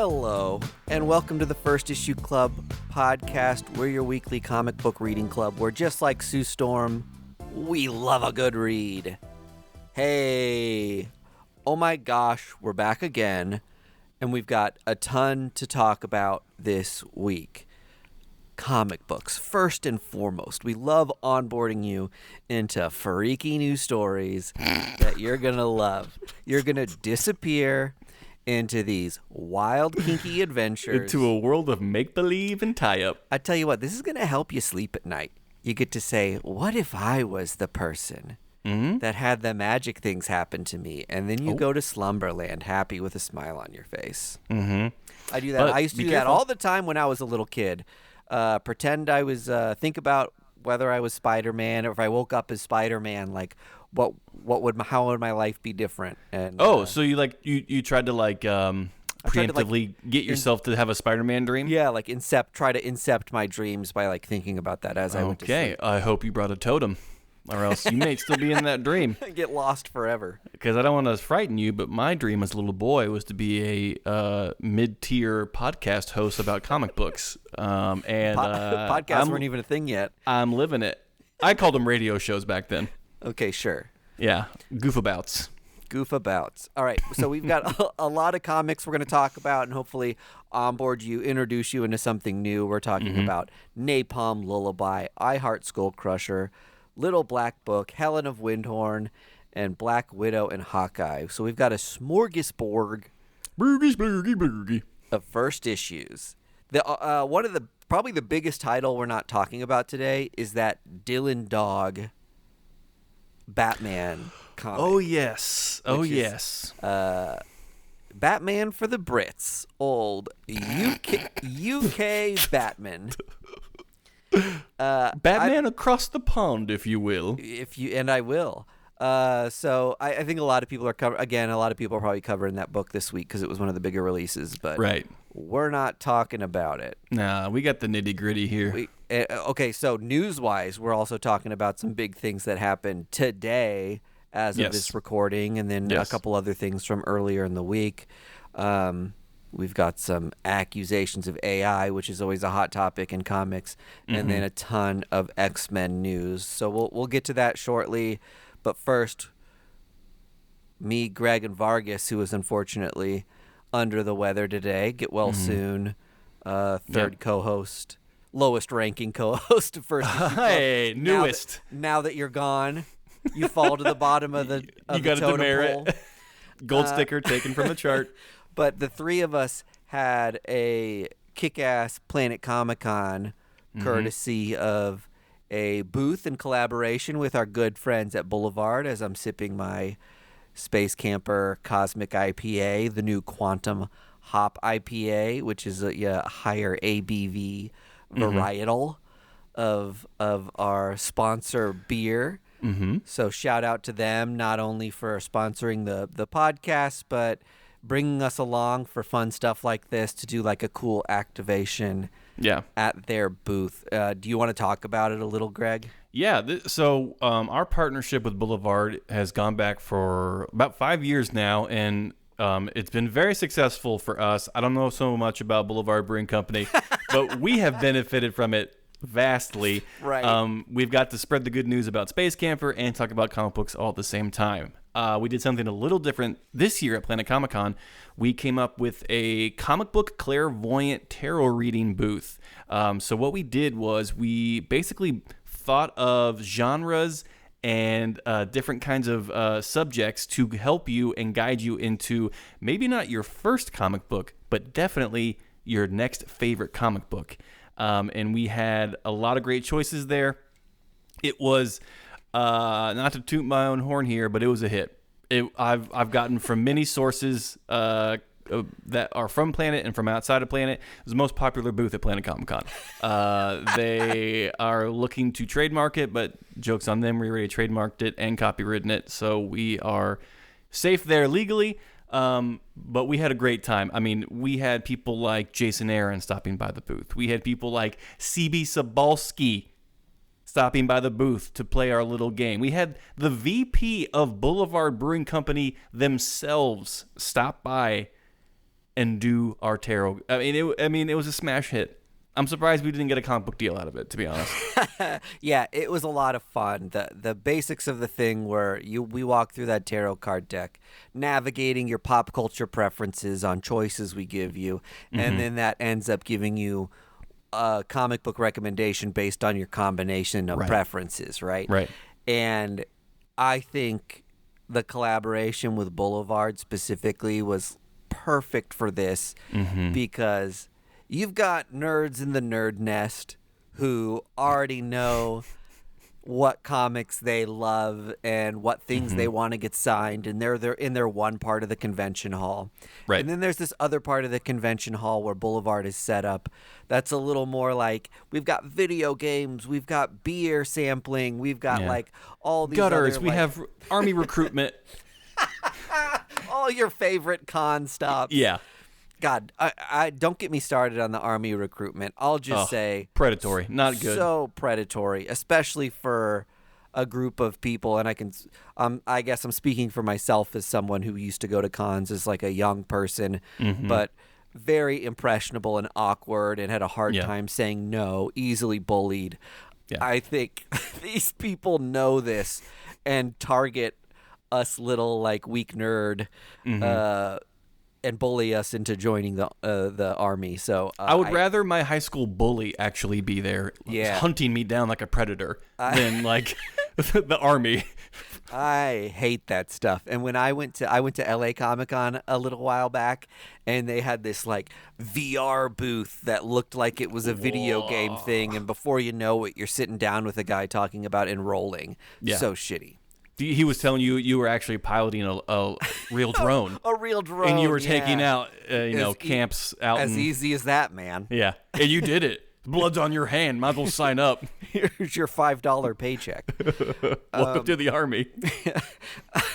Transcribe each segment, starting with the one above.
Hello, and welcome to the First Issue Club podcast. We're your weekly comic book reading club where, just like Sue Storm, we love a good read. Hey, oh my gosh, we're back again, and we've got a ton to talk about this week. Comic books, first and foremost. We love onboarding you into freaky new stories that you're going to love. You're going to disappear into these wild, kinky adventures. Into a world of make-believe and tie-up. I tell you what, this is going to help you sleep at night. You get to say, what if I was the person that had the magic things happen to me? And then you go to slumberland happy with a smile on your face. I do that. But I used to do that all the time when I was a little kid. Pretend I was, think about whether I was Spider-Man, or if I woke up as Spider-Man, like, how would my life be different? And so you tried to preemptively get yourself to have a Spider-Man dream? Yeah, like try to incept my dreams by like thinking about that as I went to sleep. Okay, I hope you brought a totem, or else you may still be in that dream. Get lost forever. Because I don't want to frighten you, but my dream as a little boy was to be a mid-tier podcast host about comic books. Podcasts weren't even a thing yet. I'm living it. I called them radio shows back then. Okay, sure. Yeah, goofabouts. All right, so we've got a lot of comics we're going to talk about and hopefully onboard you, introduce you into something new. We're talking about Napalm Lullaby, I Heart Skull Crusher, Little Black Book, Helen of Wyndhorn, and Black Widow and Hawkeye. So we've got a smorgasbord of first issues. One of the probably the biggest title we're not talking about today is that Dylan Dog Batman comic. Oh yes. Batman for the Brits, old UK Batman. Batman across the pond, if you will. I will. So I think a lot of people are a lot of people are probably covering that book this week because it was one of the bigger releases. But we're not talking about it. Nah, we got the nitty gritty here. Okay, so news-wise, we're also talking about some big things that happened today as of this recording, and then a couple other things from earlier in the week. We've got some accusations of AI, which is always a hot topic in comics, and then a ton of X-Men news. So we'll get to that shortly. But first, me, Greg, and Vargas, who is unfortunately under the weather today, get well soon. Third co-host, lowest ranking co-host. First, hey, newest. Now that you're gone, you fall to the bottom of the you got the to totem demerit. pole. Gold sticker taken from the chart. But the three of us had a kick-ass Planet Comicon, courtesy of a booth in collaboration with our good friends at Boulevard, as I'm sipping my Space Camper Cosmic IPA, the new Quantum Hop IPA, which is a higher ABV varietal of our sponsor beer. So shout out to them, not only for sponsoring the podcast, but bringing us along for fun stuff like this to do like a cool activation at their booth. Do you want to talk about it a little, Greg? Yeah, so our partnership with Boulevard has gone back for about 5 years now, and it's been very successful for us. I don't know so much about Boulevard Brewing Company, but we have benefited from it vastly. Right. We've got to spread the good news about Space Camper and talk about comic books all at the same time. We did something a little different this year at Planet Comicon. We came up with a comic book clairvoyant tarot reading booth. So what we did was we basically thought of genres and different kinds of subjects to help you and guide you into maybe not your first comic book, but definitely your next favorite comic book. And we had a lot of great choices there. It was, not to toot my own horn here, but it was a hit. I've gotten from many sources that are from Planet and from outside of Planet. It was the most popular booth at Planet Comicon. They are looking to trademark it, but joke's on them. We already trademarked it and copywritten it, so we are safe there legally. But we had a great time. I mean, we had people like Jason Aaron stopping by the booth. We had people like CB Sobalski stopping by the booth to play our little game. We had the VP of Boulevard Brewing Company themselves stop by and do our tarot. I mean, it was a smash hit. I'm surprised we didn't get a comic book deal out of it, to be honest. Yeah, it was a lot of fun. The basics of the thing were we walk through that tarot card deck, navigating your pop culture preferences on choices we give you, and then that ends up giving you a comic book recommendation based on your combination of preferences, right? Right. And I think the collaboration with Boulevard specifically was perfect for this because you've got nerds in the nerd nest who already know what comics they love and what things they want to get signed, and they're in their one part of the convention hall. Right. And then there's this other part of the convention hall where Boulevard is set up that's a little more like, we've got video games, we've got beer sampling, we've got like all these gutters, other, we like, have army recruitment. all your favorite con stops. Yeah. God, I don't get me started on the army recruitment. I'll just say predatory, not good. So predatory, especially for a group of people. And I guess I'm speaking for myself as someone who used to go to cons as like a young person, but very impressionable and awkward and had a hard time saying no, easily bullied. Yeah. I think these people know this and target us little like weak nerd and bully us into joining the army. So I would rather my high school bully actually be there, hunting me down like a predator, than like the army. I hate that stuff. And when I went to LA Comicon a little while back, and they had this like VR booth that looked like it was a video game thing, and before you know it, you're sitting down with a guy talking about enrolling. So shitty. He was telling you were actually piloting a real drone. A real drone. And you were taking out, camps out. As easy as that, man. Yeah. And you did it. Blood's on your hand. Might as well sign up. Here's your $5 paycheck. Welcome to the army.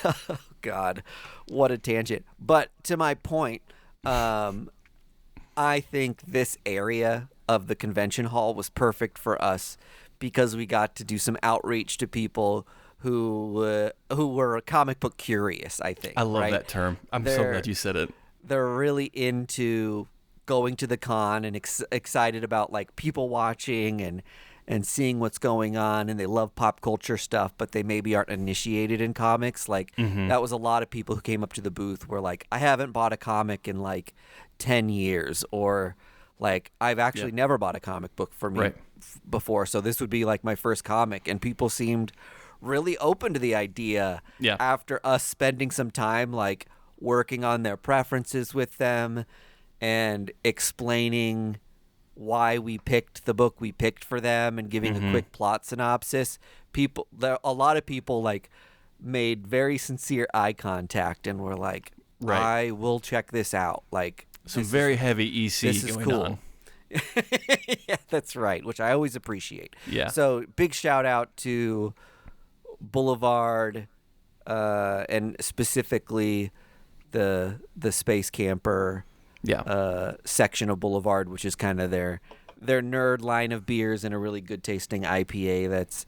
Oh, God. What a tangent. But to my point, I think this area of the convention hall was perfect for us because we got to do some outreach to people who were comic book curious, I think. I love that term. I'm so glad you said it. They're really into going to the con and excited about like people watching and seeing what's going on, and they love pop culture stuff, but they maybe aren't initiated in comics. Like that was a lot of people who came up to the booth were like, I haven't bought a comic in like 10 years, or like I've actually never bought a comic book for me before, so this would be like my first comic. And people seemed really open to the idea after us spending some time like working on their preferences with them and explaining why we picked the book we picked for them and giving a quick plot synopsis. A lot of people like made very sincere eye contact and were like, I will check this out. Like some very heavy EC this is going cool. on. Yeah, that's right, which I always appreciate. Yeah. So big shout out to Boulevard, and specifically the Space Camper section of Boulevard, which is kind of their nerd line of beers and a really good tasting IPA that's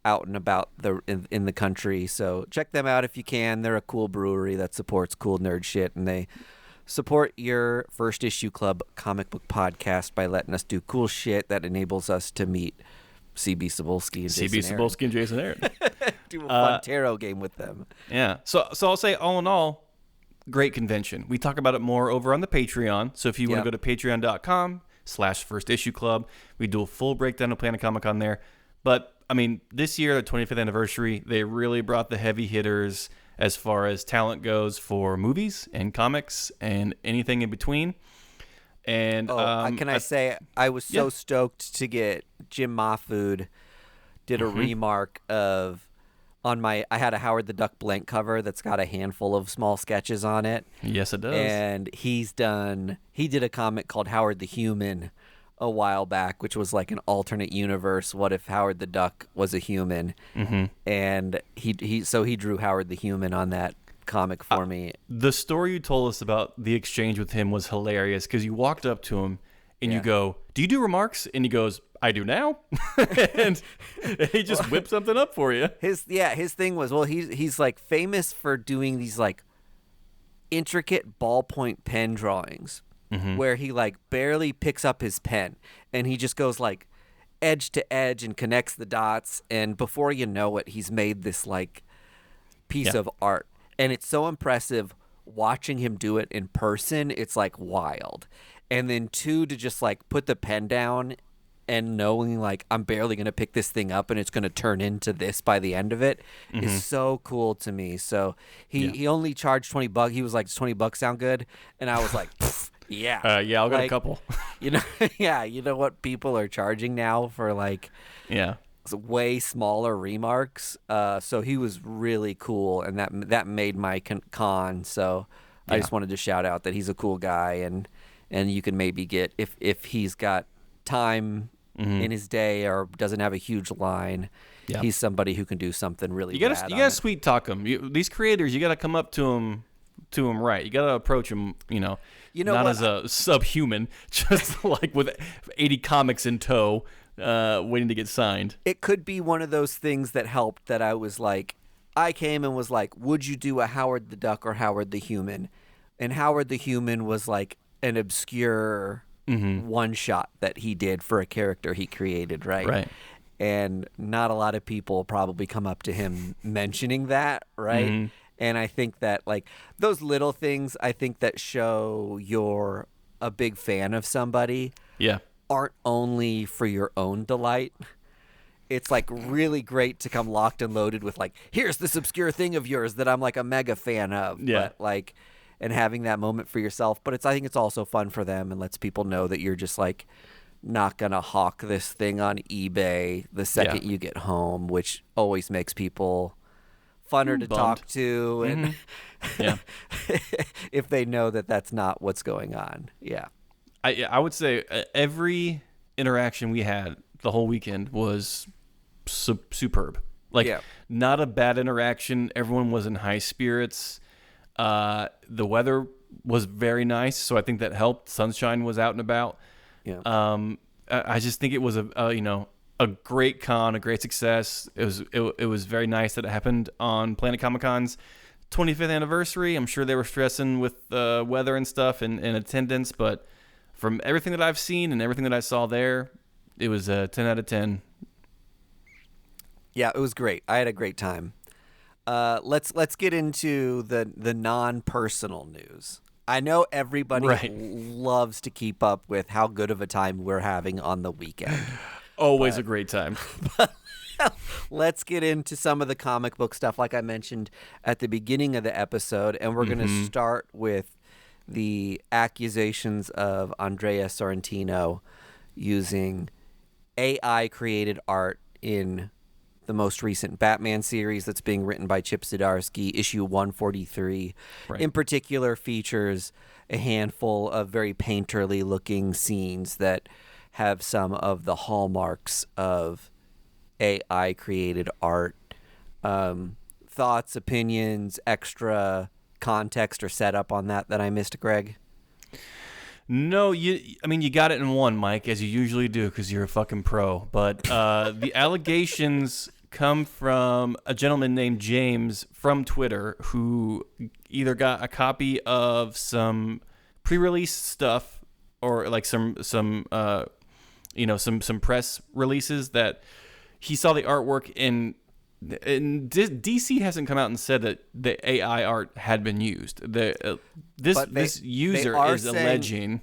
out and about in the country. So check them out if you can. They're a cool brewery that supports cool nerd shit, and they support your First Issue Club comic book podcast by letting us do cool shit that enables us to meet CB Cebulski and Jason Aaron. Do a fun tarot game with them. Yeah. So I'll say, all in all, great convention. We talk about it more over on the Patreon. So if you want to go to patreon.com/firstissueclub, we do a full breakdown of Planet Comicon there. But, I mean, this year, the 25th anniversary, they really brought the heavy hitters as far as talent goes for movies and comics and anything in between. And can I say I was so stoked to get Jim Mahfood did a remark of I had a Howard the Duck blank cover that's got a handful of small sketches on it. Yes, it does. And he did a comic called Howard the Human a while back, which was like an alternate universe. What if Howard the Duck was a human? And he drew Howard the Human on that comic for me. The story you told us about the exchange with him was hilarious because you walked up to him and you go, "Do you do remarks?" And he goes, "I do now." And he just whipped something up for you. His thing was, well, he's like famous for doing these like intricate ballpoint pen drawings. where he like barely picks up his pen and he just goes like edge to edge and connects the dots, and before you know it, he's made this like piece of art. And it's so impressive watching him do it in person. It's like wild. And then two, to just like put the pen down and knowing like I'm barely going to pick this thing up and it's going to turn into this by the end of it is so cool to me. So he only charged $20. He was like, does $20 sound good? And I was like, yeah. I'll get like, a couple. You know, you know what people are charging now for like way smaller remarks. So he was really cool, and that made my con. So I just wanted to shout out that he's a cool guy, and you can maybe get, if he's got time in his day or doesn't have a huge line, he's somebody who can do something really you gotta sweet talk them. These creators, you gotta come up to them right. You gotta approach them, not as a subhuman, just like with 80 comics in tow, waiting to get signed. It could be one of those things that helped, that I came and was like, would you do a Howard the Duck or Howard the Human? And Howard the Human was like an obscure one shot that he did for a character he created, right? And not a lot of people probably come up to him mentioning that, right? And I think that like those little things, I think that show you're a big fan of somebody, aren't only for your own delight. It's like really great to come locked and loaded with like, here's this obscure thing of yours that I'm like a mega fan of. But like, and having that moment for yourself. But I think it's also fun for them and lets people know that you're just like not gonna hawk this thing on eBay the second you get home, which always makes people funner to talk to, and if they know that that's not what's going on. I would say every interaction we had the whole weekend was superb. Like not a bad interaction. Everyone was in high spirits. The weather was very nice, so I think that helped. Sunshine was out and about. I just think it was a great con, a great success. It was very nice that it happened on Planet Comicon's 25th anniversary. I'm sure they were stressing with weather and stuff and attendance, but from everything that I've seen and everything that I saw there, it was a 10 out of 10. Yeah, it was great. I had a great time. Let's get into the non-personal news. I know everybody loves to keep up with how good of a time we're having on the weekend. Always a great time. Let's get into some of the comic book stuff like I mentioned at the beginning of the episode, and we're going to start with the accusations of Andrea Sorrentino using AI-created art in the most recent Batman series that's being written by Chip Zdarsky, issue 143. In particular, features a handful of very painterly-looking scenes that have some of the hallmarks of AI-created art. Thoughts, opinions, extra context or setup on that I missed, Greg? No, you got it in one, Mike, as you usually do, because you're a fucking pro. But the allegations come from a gentleman named James from Twitter, who either got a copy of some pre-release stuff or like some press releases that he saw the artwork in. And DC hasn't come out and said that the AI art had been used. This user is alleging.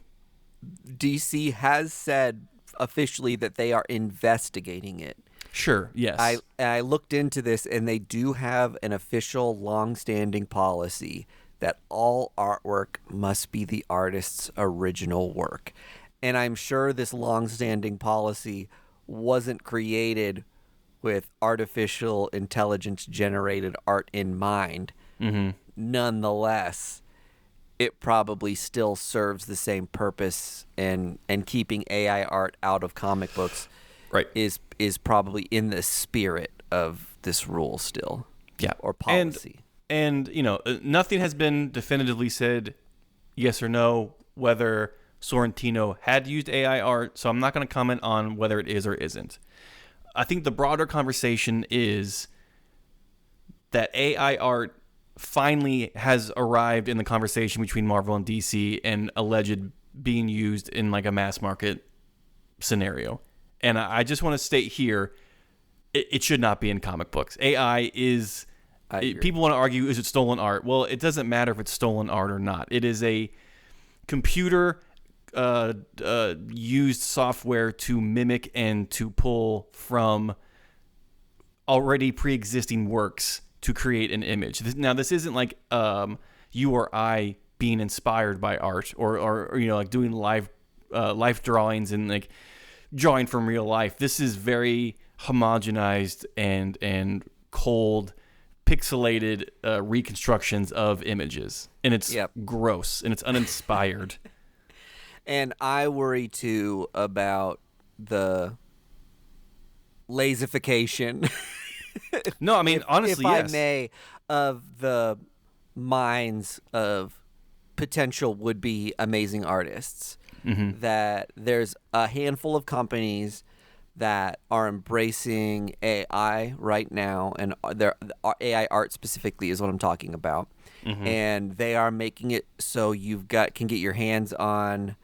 DC has said officially that they are investigating it. Sure, yes. I looked into this, and they do have an official long-standing policy that all artwork must be the artist's original work. And I'm sure this long-standing policy wasn't created with artificial intelligence generated art in mind. Nonetheless, it probably still serves the same purpose, and keeping AI art out of comic books is probably in the spirit of this rule still. Or policy. And nothing has been definitively said, yes or no, whether Sorrentino had used AI art, so I'm not going to comment on whether it is or isn't. I think the broader conversation is that AI art finally has arrived in the conversation between Marvel and DC, and alleged being used in like a mass market scenario. And I just want to state here, it should not be in comic books. AI is, people want to argue, is it stolen art? Well, it doesn't matter if it's stolen art or not. It is a computer used software to mimic and to pull from already pre-existing works to create an image. Now, this isn't like you or I being inspired by art or like doing life drawings and like drawing from real life. This is very homogenized and cold, pixelated reconstructions of images, and it's gross and it's uninspired. And I worry too about the lazification. No, I mean, honestly, if yes. I may, of the minds of potential would-be amazing artists. Mm-hmm. That there's a handful of companies that are embracing AI right now, and their AI art specifically is what I'm talking about. Mm-hmm. And they are making it so can get your hands on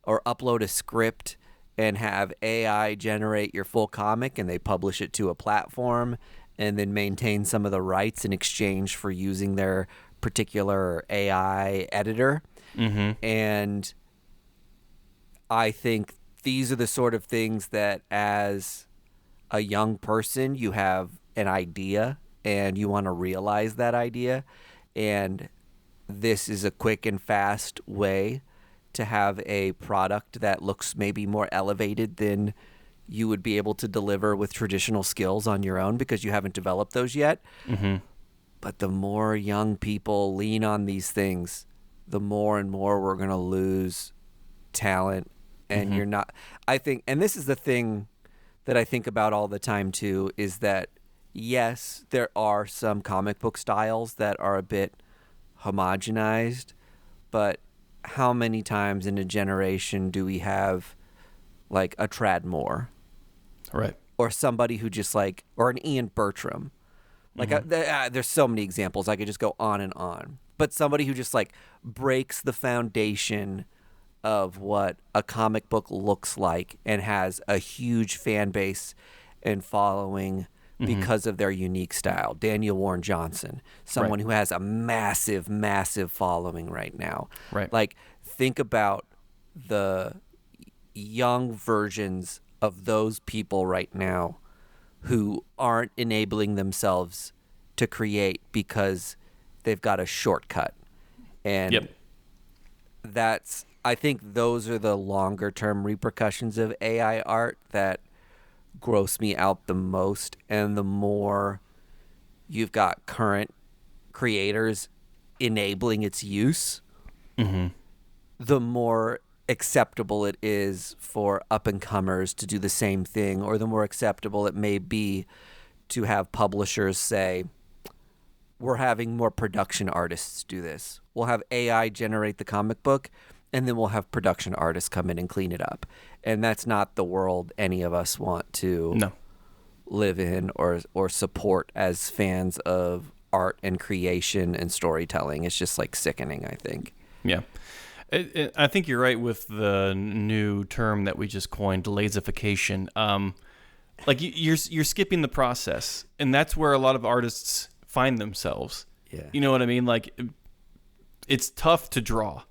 or upload a script and have AI generate your full comic, and they publish it to a platform and then maintain some of the rights in exchange for using their particular AI editor. Mm-hmm. And I think these are the sort of things that as a young person, you have an idea and you want to realize that idea. And this is a quick and fast way to have a product that looks maybe more elevated than you would be able to deliver with traditional skills on your own because you haven't developed those yet. Mm-hmm. But the more young people lean on these things, the more and more we're going to lose talent. And you're not, I think, and this is the thing that I think about all the time too, is that yes, there are some comic book styles that are a bit homogenized, but how many times in a generation do we have like a Trad Moore? Right. Or somebody who just like, or an Ian Bertram. Like there's so many examples. I could just go on and on. But somebody who just like breaks the foundation of what a comic book looks like and has a huge fan base and following because of their unique style. Daniel Warren Johnson, someone who has a massive, massive following right now. Right. Like, think about the young versions of those people right now who aren't enabling themselves to create because they've got a shortcut. And I think those are the longer term repercussions of AI art that gross me out the most. And the more you've got current creators enabling its use, the more acceptable it is for up and comers to do the same thing, or the more acceptable it may be to have publishers say, we're having more production artists do this. We'll have AI generate the comic book, and then we'll have production artists come in and clean it up. And that's not the world any of us want to live in or support as fans of art and creation and storytelling. It's just like sickening, I think. Yeah. I think you're right with the new term that we just coined, lazification. Like you're skipping the process, and that's where a lot of artists find themselves. Yeah. You know what I mean? Like, it's tough to draw.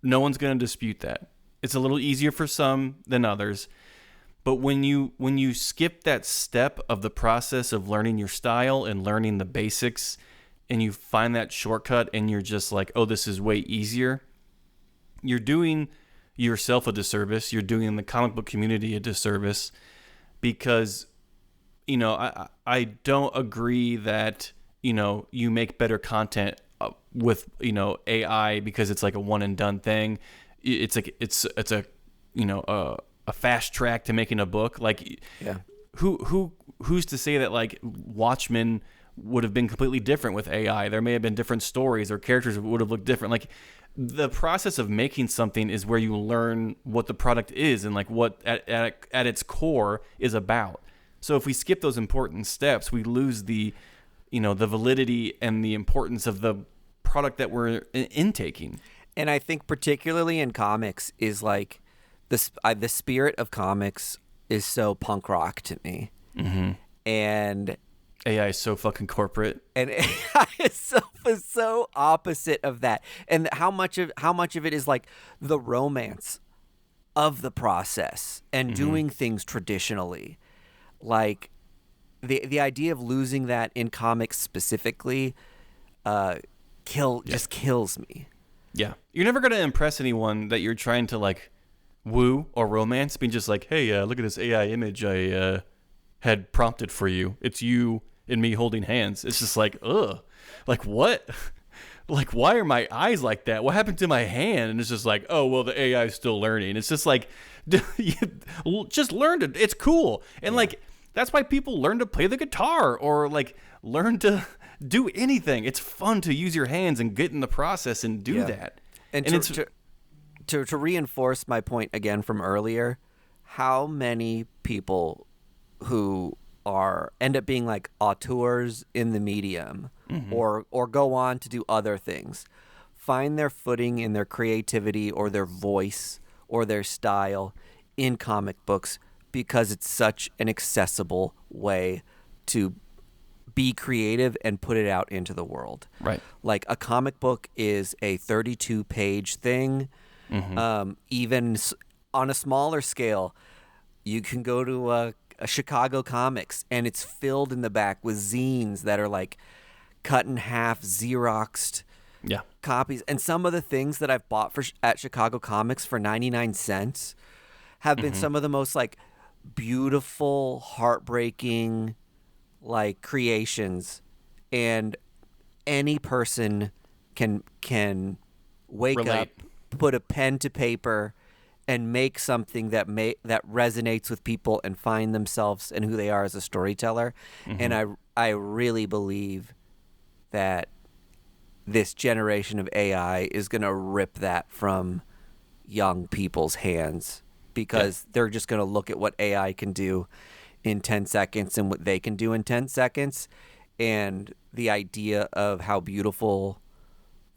No one's going to dispute that. It's a little easier for some than others. But when you skip that step of the process of learning your style and learning the basics, and you find that shortcut and you're just like, oh, this is way easier, you're doing yourself a disservice. You're doing the comic book community a disservice, because, you know, I don't agree that, you know, you make better content with, you know, AI because it's like a one and done thing. It's like it's a, you know, a fast track to making a book. Like, who's to say that like Watchmen would have been completely different with AI? There may have been different stories, or characters would have looked different. Like, the process of making something is where you learn what the product is and like what at its core is about. So if we skip those important steps, we lose the, you know, the validity and the importance of the product that we're intaking. And I think particularly in comics is like the spirit of comics is so punk rock to me. Mm-hmm. And AI is so fucking corporate. And AI is so opposite of that. And how much of it is like the romance of the process and doing things traditionally. Like the idea of losing that in comics specifically just kills me. Yeah. You're never going to impress anyone that you're trying to like woo or romance, being just like, hey, look at this AI image I had prompted for you. It's you and me holding hands. It's just like, ugh. Like, what? Like, why are my eyes like that? What happened to my hand? And it's just like, oh, well, the AI is still learning. It's just like, just learn to, it's cool. And like, that's why people learn to play the guitar or like learn to do anything. It's fun to use your hands and get in the process and do that. And to reinforce my point again from earlier, how many people who end up being like auteurs in the medium or go on to do other things find their footing in their creativity or their voice or their style in comic books because it's such an accessible way to be creative and put it out into the world. Right. Like a comic book is a 32-page thing. Even on a smaller scale, you can go to a Chicago Comics and it's filled in the back with zines that are like cut in half, Xeroxed copies. And some of the things that I've bought at Chicago Comics for 99 cents have been some of the most like beautiful, heartbreaking like creations, and any person can wake up, put a pen to paper, and make something that resonates with people and find themselves and who they are as a storyteller. And I really believe that this generation of AI is going to rip that from young people's hands because they're just going to look at what AI can do in 10 seconds and what they can do in 10 seconds. And the idea of how beautiful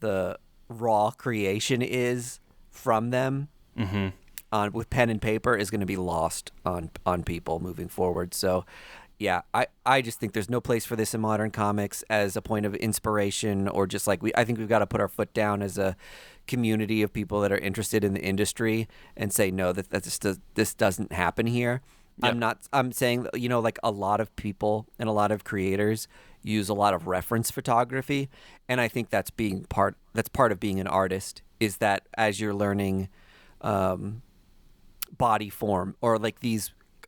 the raw creation is from them with pen and paper is going to be lost on people moving forward. So yeah, I just think there's no place for this in modern comics as a point of inspiration, or just like I think we've got to put our foot down as a community of people that are interested in the industry and say, no, this doesn't happen here. Yep. I'm saying that, like a lot of people and a lot of creators use a lot of reference photography. And I think that's part of being an artist, is that as you're learning body form, or like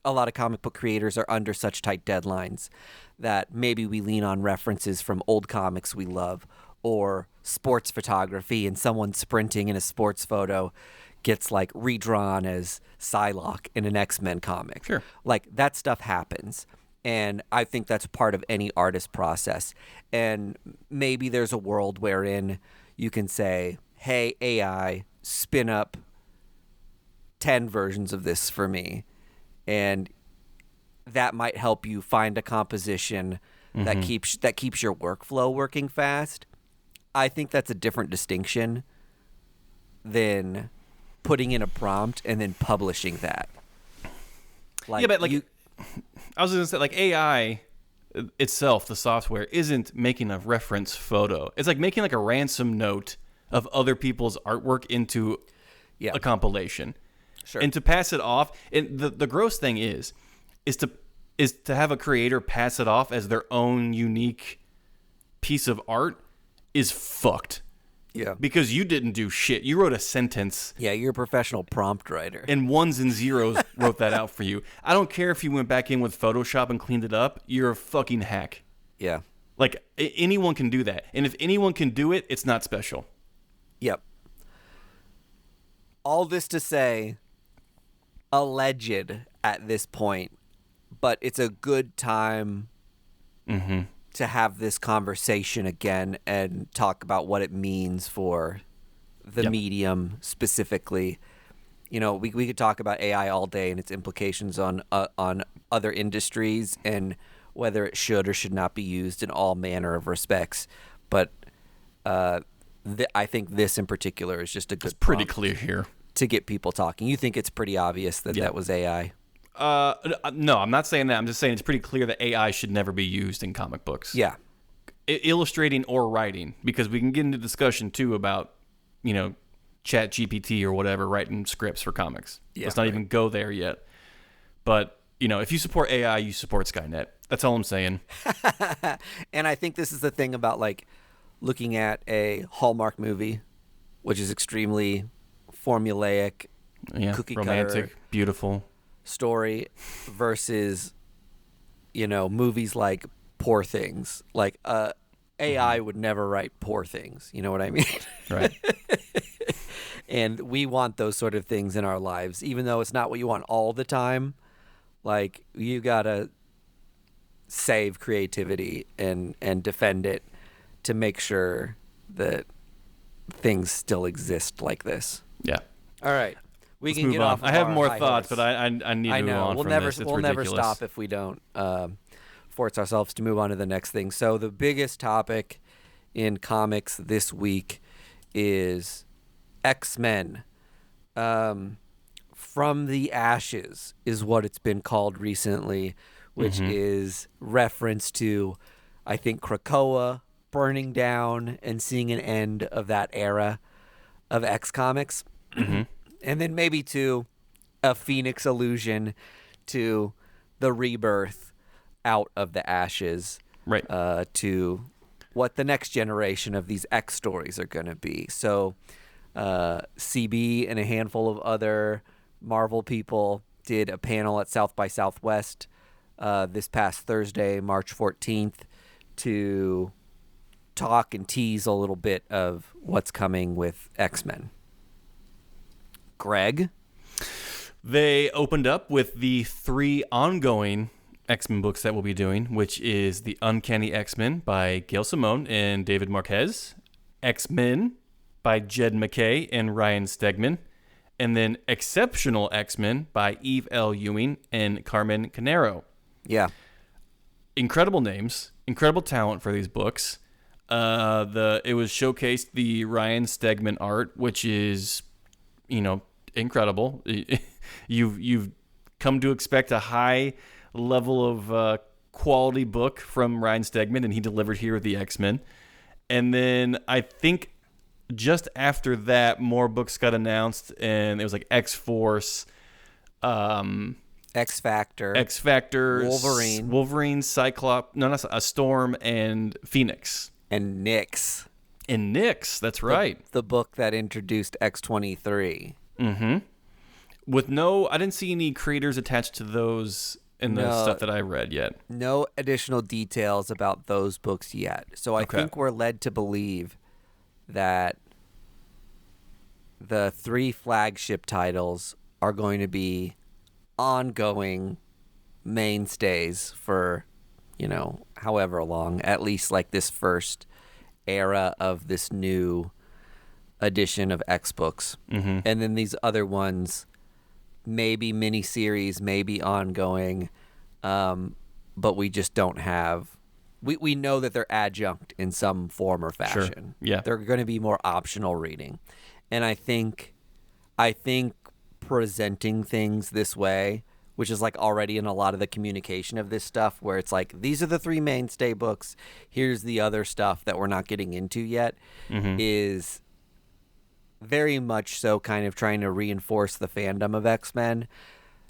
a lot of comic book creators are under such tight deadlines that maybe we lean on references from old comics we love, or sports photography, and someone sprinting in a sports photo gets like redrawn as Psylocke in an X-Men comic. Sure. Like that stuff happens. And I think that's part of any artist process. And maybe there's a world wherein you can say, hey, AI, spin up 10 versions of this for me. And that might help you find a composition that keeps your workflow working fast. I think that's a different distinction than putting in a prompt and then publishing that. Like, yeah, but like I was going to say, like AI itself, the software, isn't making a reference photo. It's like making like a ransom note of other people's artwork into a compilation. Sure. And to pass it off, and the gross thing is to have a creator pass it off as their own unique piece of art is fucked. Yeah. Because you didn't do shit. You wrote a sentence. Yeah, you're a professional prompt writer. And ones and zeros wrote that out for you. I don't care if you went back in with Photoshop and cleaned it up. You're a fucking hack. Yeah. Like, anyone can do that. And if anyone can do it, it's not special. Yep. All this to say, alleged at this point, but it's a good time to have this conversation again and talk about what it means for the medium specifically. We could talk about AI all day and its implications on other industries and whether it should or should not be used in all manner of respects. But the I think this in particular is just a good. It's pretty prompt clear here to get people talking. You think it's pretty obvious that that was AI? No, I'm not saying that. I'm just saying it's pretty clear that AI should never be used in comic books. Yeah. Illustrating or writing, because we can get into discussion too about, Chat GPT or whatever writing scripts for comics. Yeah, Let's not even go there yet. But, if you support AI, you support Skynet. That's all I'm saying. And I think this is the thing about like looking at a Hallmark movie, which is extremely formulaic, cookie romantic, cutter, beautiful story versus movies like Poor Things. Like AI would never write Poor Things, you know what I mean? Right. And we want those sort of things in our lives, even though it's not what you want all the time. Like, you gotta save creativity and defend it to make sure that things still exist like this. Yeah. All right. Let's get move off. I have more thoughts, but I need to move on we'll from never, this. It's we'll ridiculous. never stop if we don't force ourselves to move on to the next thing. So the biggest topic in comics this week is X-Men. From the Ashes is what it's been called recently, which is reference to, I think, Krakoa burning down and seeing an end of that era of X Comics. And then maybe to a Phoenix allusion to the rebirth out of the ashes, right? To what the next generation of these X stories are going to be. So CB and a handful of other Marvel people did a panel at South by Southwest this past Thursday, March 14th, to talk and tease a little bit of what's coming with X-Men. Greg? They opened up with the 3 ongoing X-Men books that we'll be doing, which is The Uncanny X-Men by Gail Simone and David Marquez, X-Men by Jed MacKay and Ryan Stegman, and then Exceptional X-Men by Eve L. Ewing and Carmen Canero. Yeah. Incredible names, incredible talent for these books. It was showcased the Ryan Stegman art, which is, incredible. You've come to expect a high level of quality book from Ryan Stegman, and he delivered here with the X-Men. And then I think just after that, more books got announced, and it was like X-Force, X-Factor, Wolverine, Cyclops, Storm, and Phoenix. And Nyx. That's right. The book that introduced X-23. I didn't see any creators attached to those in the stuff that I read yet. No additional details about those books yet. So I think we're led to believe that the 3 flagship titles are going to be ongoing mainstays for, however long, at least like this first era of this new edition of X books. And then these other ones, maybe miniseries, maybe ongoing, but we just don't have. We know that they're adjunct in some form or fashion. Sure. Yeah, they're going to be more optional reading, and I think presenting things this way, which is like already in a lot of the communication of this stuff, where it's like, these are the 3 mainstay books, here's the other stuff that we're not getting into yet, is very much so kind of trying to reinforce the fandom of X-Men,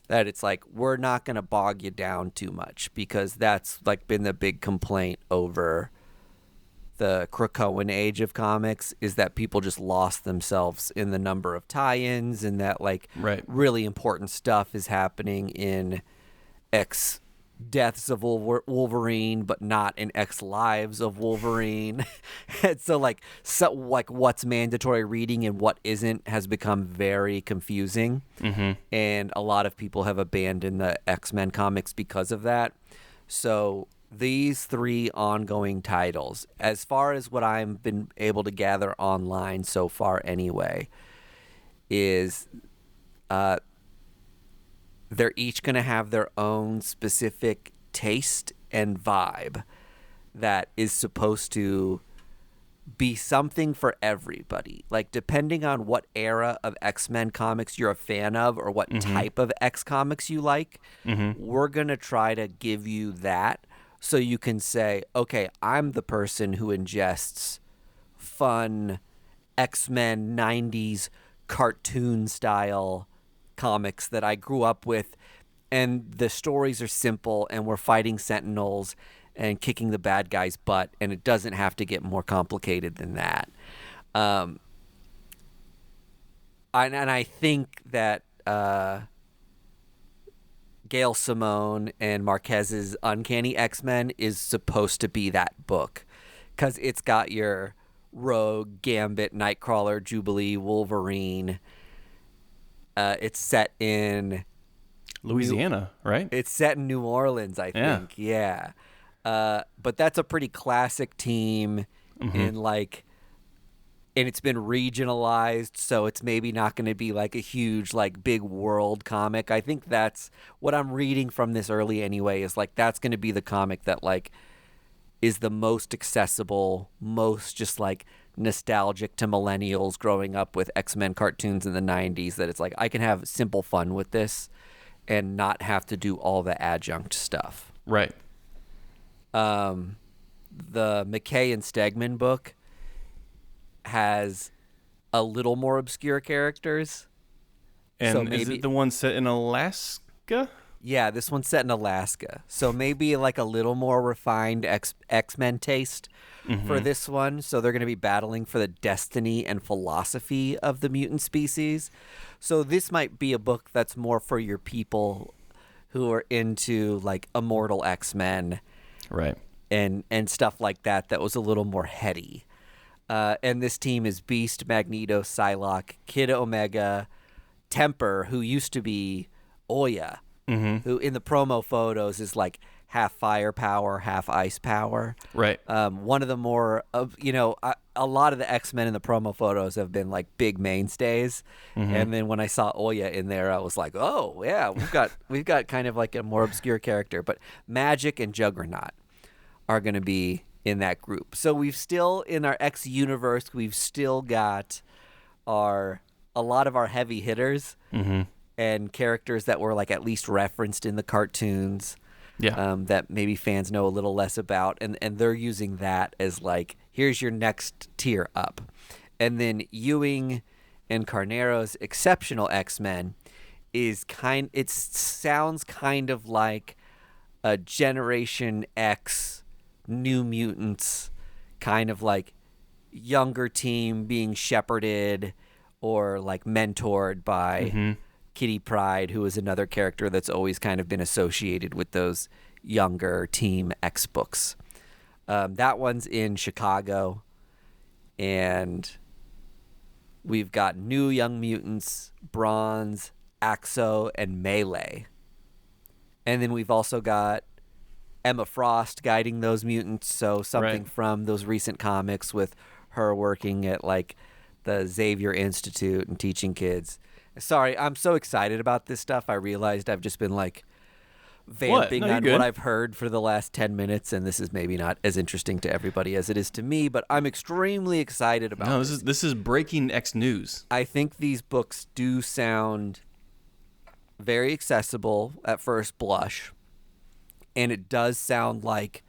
that it's like, we're not going to bog you down too much, because that's like been the big complaint over the Krakoan age of comics, is that people just lost themselves in the number of tie-ins, and that like really important stuff is happening in X Deaths of Wolverine, but not in X Lives of Wolverine. And so what's mandatory reading and what isn't has become very confusing. And a lot of people have abandoned the X-Men comics because of that. So these 3 ongoing titles, as far as what I've been able to gather online so far anyway, is they're each going to have their own specific taste and vibe that is supposed to be something for everybody. Like, depending on what era of X-Men comics you're a fan of or what type of X comics you like, we're going to try to give you that so you can say, okay, I'm the person who ingests fun X-Men 90s cartoon style comics that I grew up with, and the stories are simple and we're fighting Sentinels and kicking the bad guy's butt, and it doesn't have to get more complicated than that. And I think that Gail Simone and Marquez's Uncanny X-Men is supposed to be that book, because it's got your Rogue, Gambit, Nightcrawler, Jubilee, Wolverine. It's set in Louisiana, right? It's set in New Orleans, I think. Yeah. But that's a pretty classic team and it's been regionalized, so it's maybe not going to be like a huge, like, big world comic. I think that's what I'm reading from this early anyway, is like that's going to be the comic that like is the most accessible, most just like nostalgic to millennials growing up with X-Men cartoons in the 90s, that it's like I can have simple fun with this and not have to do all the adjunct stuff. Right. The McKay and Stegman book has a little more obscure characters. And so is it the one set in Alaska? Yeah, this one's set in Alaska. So maybe like a little more refined X-Men taste for this one. So they're going to be battling for the destiny and philosophy of the mutant species. So this might be a book that's more for your people who are into like immortal X-Men. Right. And stuff like that was a little more heady. And this team is Beast, Magneto, Psylocke, Kid Omega, Temper, who used to be Oya, who in the promo photos is like half firepower, half ice power. Right. One of the more, a lot of the X-Men in the promo photos have been like big mainstays. And then when I saw Oya in there, I was like, oh yeah, we've got kind of like a more obscure character. But Magic and Juggernaut are going to be in that group. So we've still, in our X universe, we've still got a lot of our heavy hitters and characters that were like at least referenced in the cartoons. Yeah. That maybe fans know a little less about, and they're using that as like, here's your next tier up. And then Ewing and Carnero's Exceptional X-Men is it sounds kind of like a Generation X New Mutants, kind of like younger team being shepherded or like mentored by Kitty Pryde, who is another character that's always kind of been associated with those younger Team X books. That one's in Chicago, and we've got New Young Mutants, Bronze, Axo, and Melee. And then we've also got Emma Frost guiding those mutants, so something from those recent comics with her working at like the Xavier Institute and teaching kids. Sorry, I'm so excited about this stuff. I realized I've just been like vamping on what I've heard for the last 10 minutes, and this is maybe not as interesting to everybody as it is to me, but I'm extremely excited about this. This is breaking X news. I think these books do sound very accessible at first blush. And it does sound like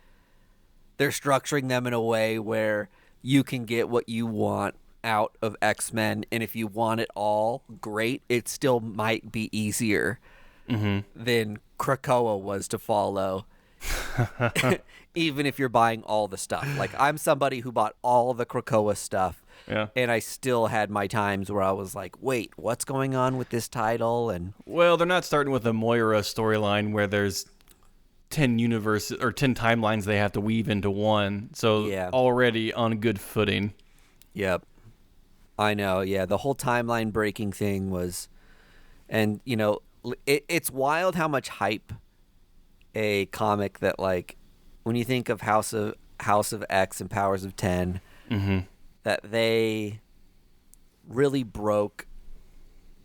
they're structuring them in a way where you can get what you want out of X-Men. And if you want it all, great. It still might be easier than Krakoa was to follow, even if you're buying all the stuff. Like, I'm somebody who bought all the Krakoa stuff. Yeah. And I still had my times where I was like, wait, what's going on with this title? And well, they're not starting with a Moira storyline where there's 10 universes or 10 timelines they have to weave into one. So already on good footing. Yep. I know. Yeah. The whole timeline breaking thing was, and it's wild how much hype a comic that, like, when you think of House of X and Powers of 10, that they really broke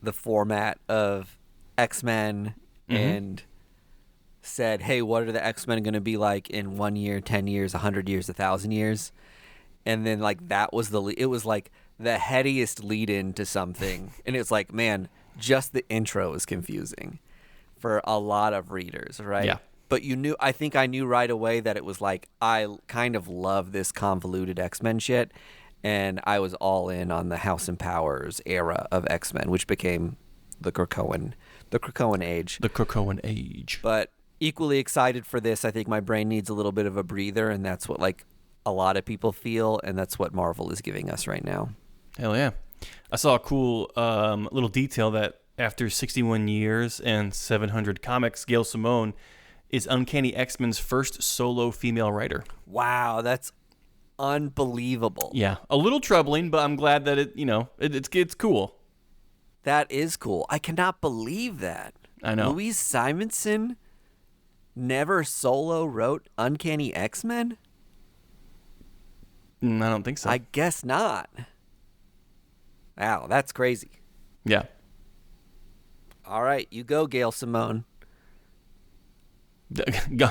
the format of X-Men and said, hey, what are the X-Men going to be like in 1 year, 10 years, 100 years, 1,000 years? and then like that was it was like the headiest lead in to something, and it's like, man, just the intro is confusing for a lot of readers, right? Yeah. But I think I knew right away that it was like, I kind of love this convoluted X-Men shit, and I was all in on the House and Powers era of X-Men, which became the Krakoan age. The Krakoan age. But equally excited for this. I think my brain needs a little bit of a breather, and that's what like a lot of people feel, and that's what Marvel is giving us right now. Hell yeah. I saw a cool little detail that after 61 years and 700 comics, Gail Simone is Uncanny X-Men's first solo female writer. Wow, that's unbelievable. Yeah, a little troubling, but I'm glad that it's cool. That is cool. I cannot believe that. I know. Louise Simonson never solo wrote Uncanny X-Men? I don't think so. I guess not. Wow, that's crazy. Yeah. All right, you go, Gail Simone. Go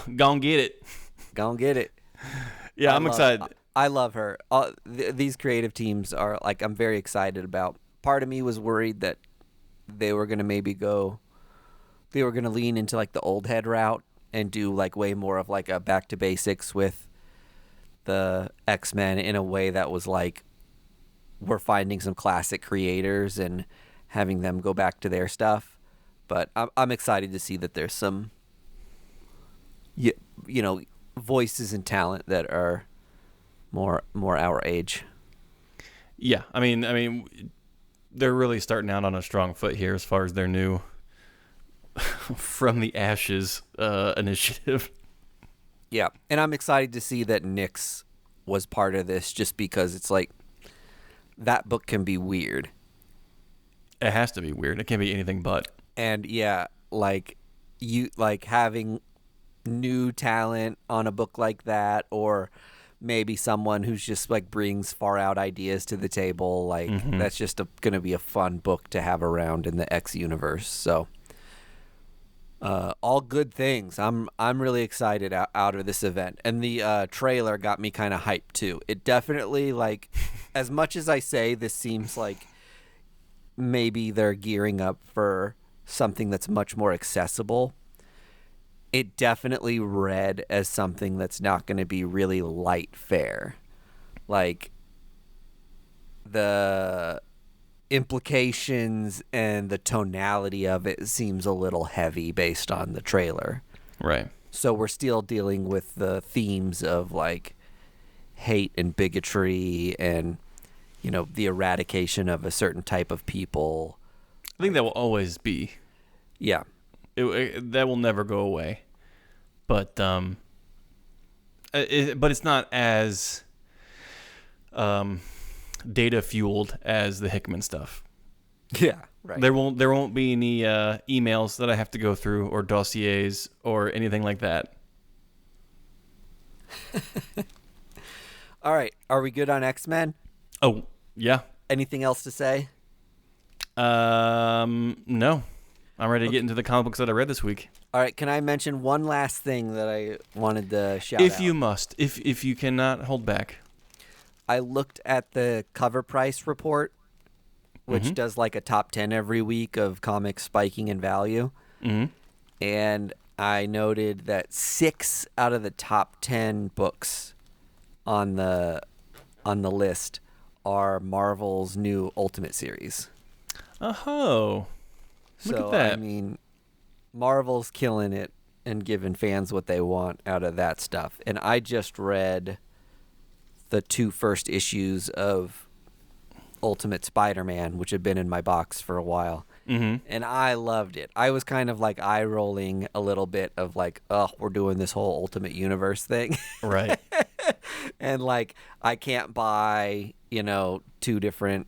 and get it. Go and get it. Yeah, I'm excited. I love her. These creative teams are like, I'm very excited about. Part of me was worried that they were going to lean into like the old head route and do like way more of like a back to basics with the X-Men in a way that was like, we're finding some classic creators and having them go back to their stuff. But I'm excited to see that there's some, voices and talent that are more our age. Yeah, I mean, they're really starting out on a strong foot here as far as their new From the Ashes initiative. Yeah, and I'm excited to see that Nyx was part of this, just because it's like, that book can be weird. It has to be weird. It can't be anything but. And yeah, like having new talent on a book like that, or maybe someone who's just like brings far out ideas to the table, like that's just going to be a fun book to have around in the X universe. So all good things. I'm really excited out of this event, and the trailer got me kind of hyped too. It definitely, like, as much as I say this seems like maybe they're gearing up for something that's much more accessible, it definitely read as something that's not going to be really light fare. Like, the implications and the tonality of it seems a little heavy based on the trailer. Right. So we're still dealing with the themes of like hate and bigotry and, the eradication of a certain type of people. I think that will always be. Yeah. That will never go away. But but it's not as data fueled as the Hickman stuff. Yeah, right. There won't be any emails that I have to go through, or dossiers, or anything like that. All right, are we good on X-Men? Oh, yeah. Anything else to say? No. I'm ready to get into the comic books that I read this week. All right, can I mention one last thing that I wanted to shout out? If you must. If you cannot hold back. I looked at the cover price report, which does like a top 10 every week of comics spiking in value. Mm-hmm. And I noted that 6 out of the top 10 books on the list are Marvel's new Ultimate series. Oh. Look So, at that. I mean, Marvel's killing it and giving fans what they want out of that stuff. And I just read the 2 first issues of Ultimate Spider-Man, which had been in my box for a while. Mm-hmm. And I loved it. I was kind of like eye-rolling a little bit of like, oh, we're doing this whole Ultimate Universe thing. Right. And like, I can't buy, 2 different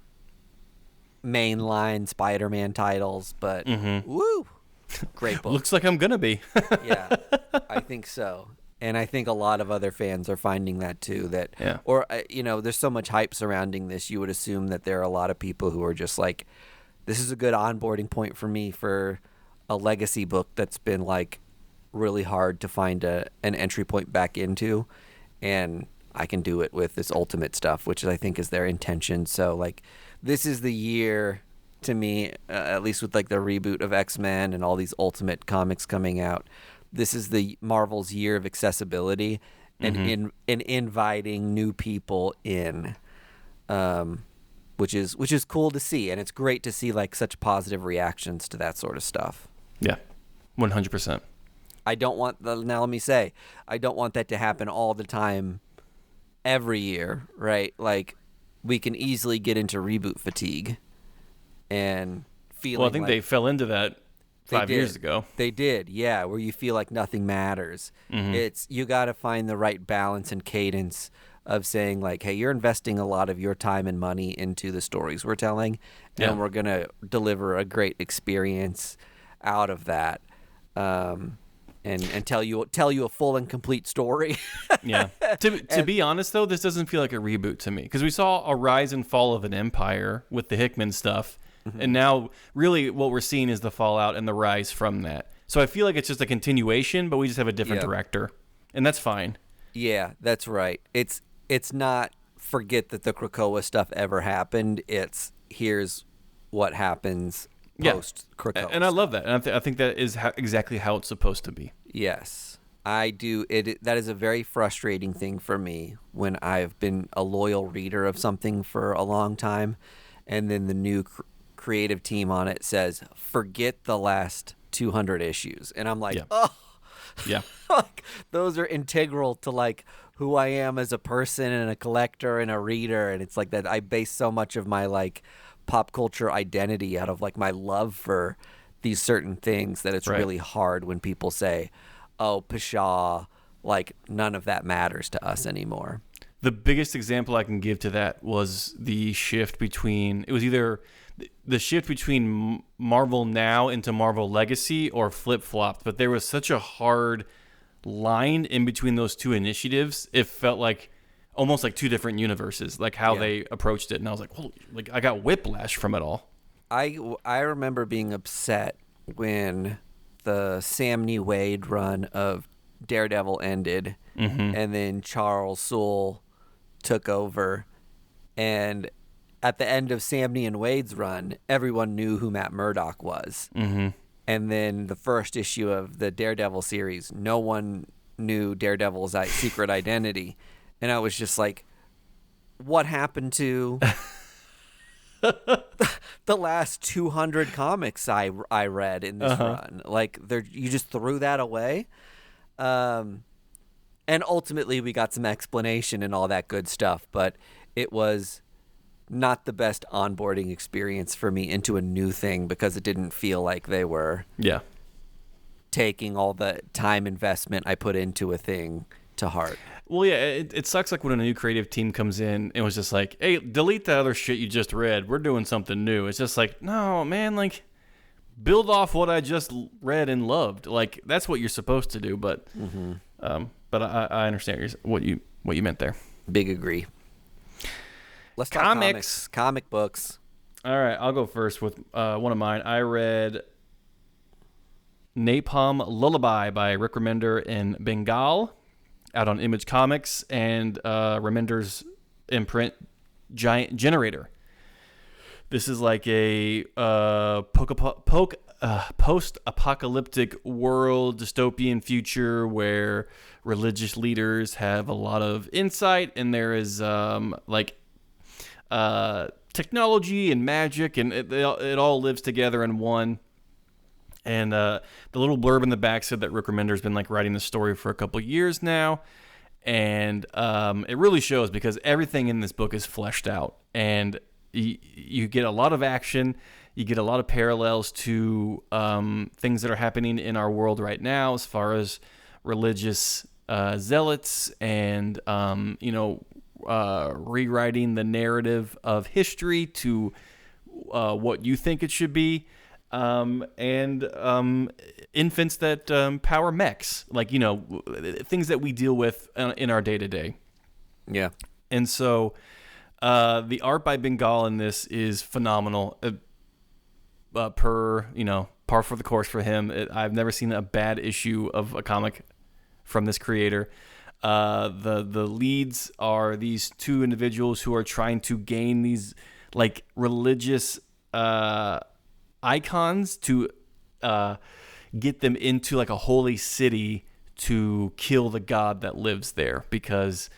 mainline Spider-Man titles, but woo, great book. Looks like I'm gonna be. Yeah, I think so. And I think a lot of other fans are finding that too. Yeah. Or, there's so much hype surrounding this, you would assume that there are a lot of people who are just like, this is a good onboarding point for me for a legacy book that's been like really hard to find an entry point back into. And I can do it with this Ultimate stuff, which I think is their intention. So like, this is the year to me, at least with like the reboot of X-Men and all these Ultimate comics coming out. This is the Marvel's year of accessibility and inviting new people in, which is cool to see, and it's great to see like such positive reactions to that sort of stuff. Yeah, 100%. I don't want now let me say, I don't want that to happen all the time every year, right? Like, we can easily get into reboot fatigue and feeling Well, I think like they fell into that 5 years ago. They did, yeah, where you feel like nothing matters. It's you got to find the right balance and cadence of saying like, hey, you're investing a lot of your time and money into the stories we're telling, and we're going to deliver a great experience out of that. And tell you a full and complete story. Yeah. To be honest, though, this doesn't feel like a reboot to me, because we saw a rise and fall of an empire with the Hickman stuff, and now really what we're seeing is the fallout and the rise from that. So I feel like it's just a continuation, but we just have a different director, and that's fine. Yeah, that's right. It's not forget that the Krakoa stuff ever happened. It's here's what happens post Krakoa. And I love that, and I think that is exactly how it's supposed to be. Yes, I do. That is a very frustrating thing for me when I've been a loyal reader of something for a long time, and then the new creative team on it says, forget the last 200 issues. And I'm like, like, those are integral to like who I am as a person and a collector and a reader. And it's like that I base so much of my like pop culture identity out of like my love for these certain things that it's really hard when people say, oh, pshaw, like none of that matters to us anymore. The biggest example I can give to that was the shift between, it was either the shift between Marvel Now into Marvel Legacy or flip-flopped, but there was such a hard line in between those two initiatives. It felt like almost like two different universes, like how they approached it. And I was like, well, like I got whiplash from it all. I remember being upset when the Sam Nee Wade run of Daredevil ended, and then Charles Soule took over, and at the end of Sam Nee and Wade's run, everyone knew who Matt Murdock was. And then the first issue of the Daredevil series, no one knew Daredevil's secret identity. And I was just like, what happened to the last 200 comics I read in this run? Like, you just threw that away? And ultimately, we got some explanation and all that good stuff, but it was not the best onboarding experience for me into a new thing, because it didn't feel like they were taking all the time investment I put into a thing to heart. Well, yeah, it sucks like when a new creative team comes in and was just like, hey, delete that other shit you just read. We're doing something new. It's just like, no, man, like, build off what I just read and loved. Like, that's what you're supposed to do, but I understand what you meant there. Big agree. Let's talk comics. Comic books. All right, I'll go first with one of mine. I read Napalm Lullaby by Rick Remender and Bengal, out on Image Comics, and Remender's imprint Giant Generator. This is like a post-apocalyptic world, dystopian future where religious leaders have a lot of insight, and there is technology and magic, and it all lives together in one. And the little blurb in the back said that Rick Remender's been like writing the story for a couple years now, and it really shows, because everything in this book is fleshed out, and you get a lot of action. You get a lot of parallels to things that are happening in our world right now, as far as religious zealots and rewriting the narrative of history to what you think it should be. And infants that power mechs, like, things that we deal with in our day-to-day. Yeah. And so the art by Bengal in this is phenomenal. Par for the course for him. I've never seen a bad issue of a comic from this creator. The leads are these two individuals who are trying to gain these like religious icons to get them into like a holy city to kill the god that lives there, because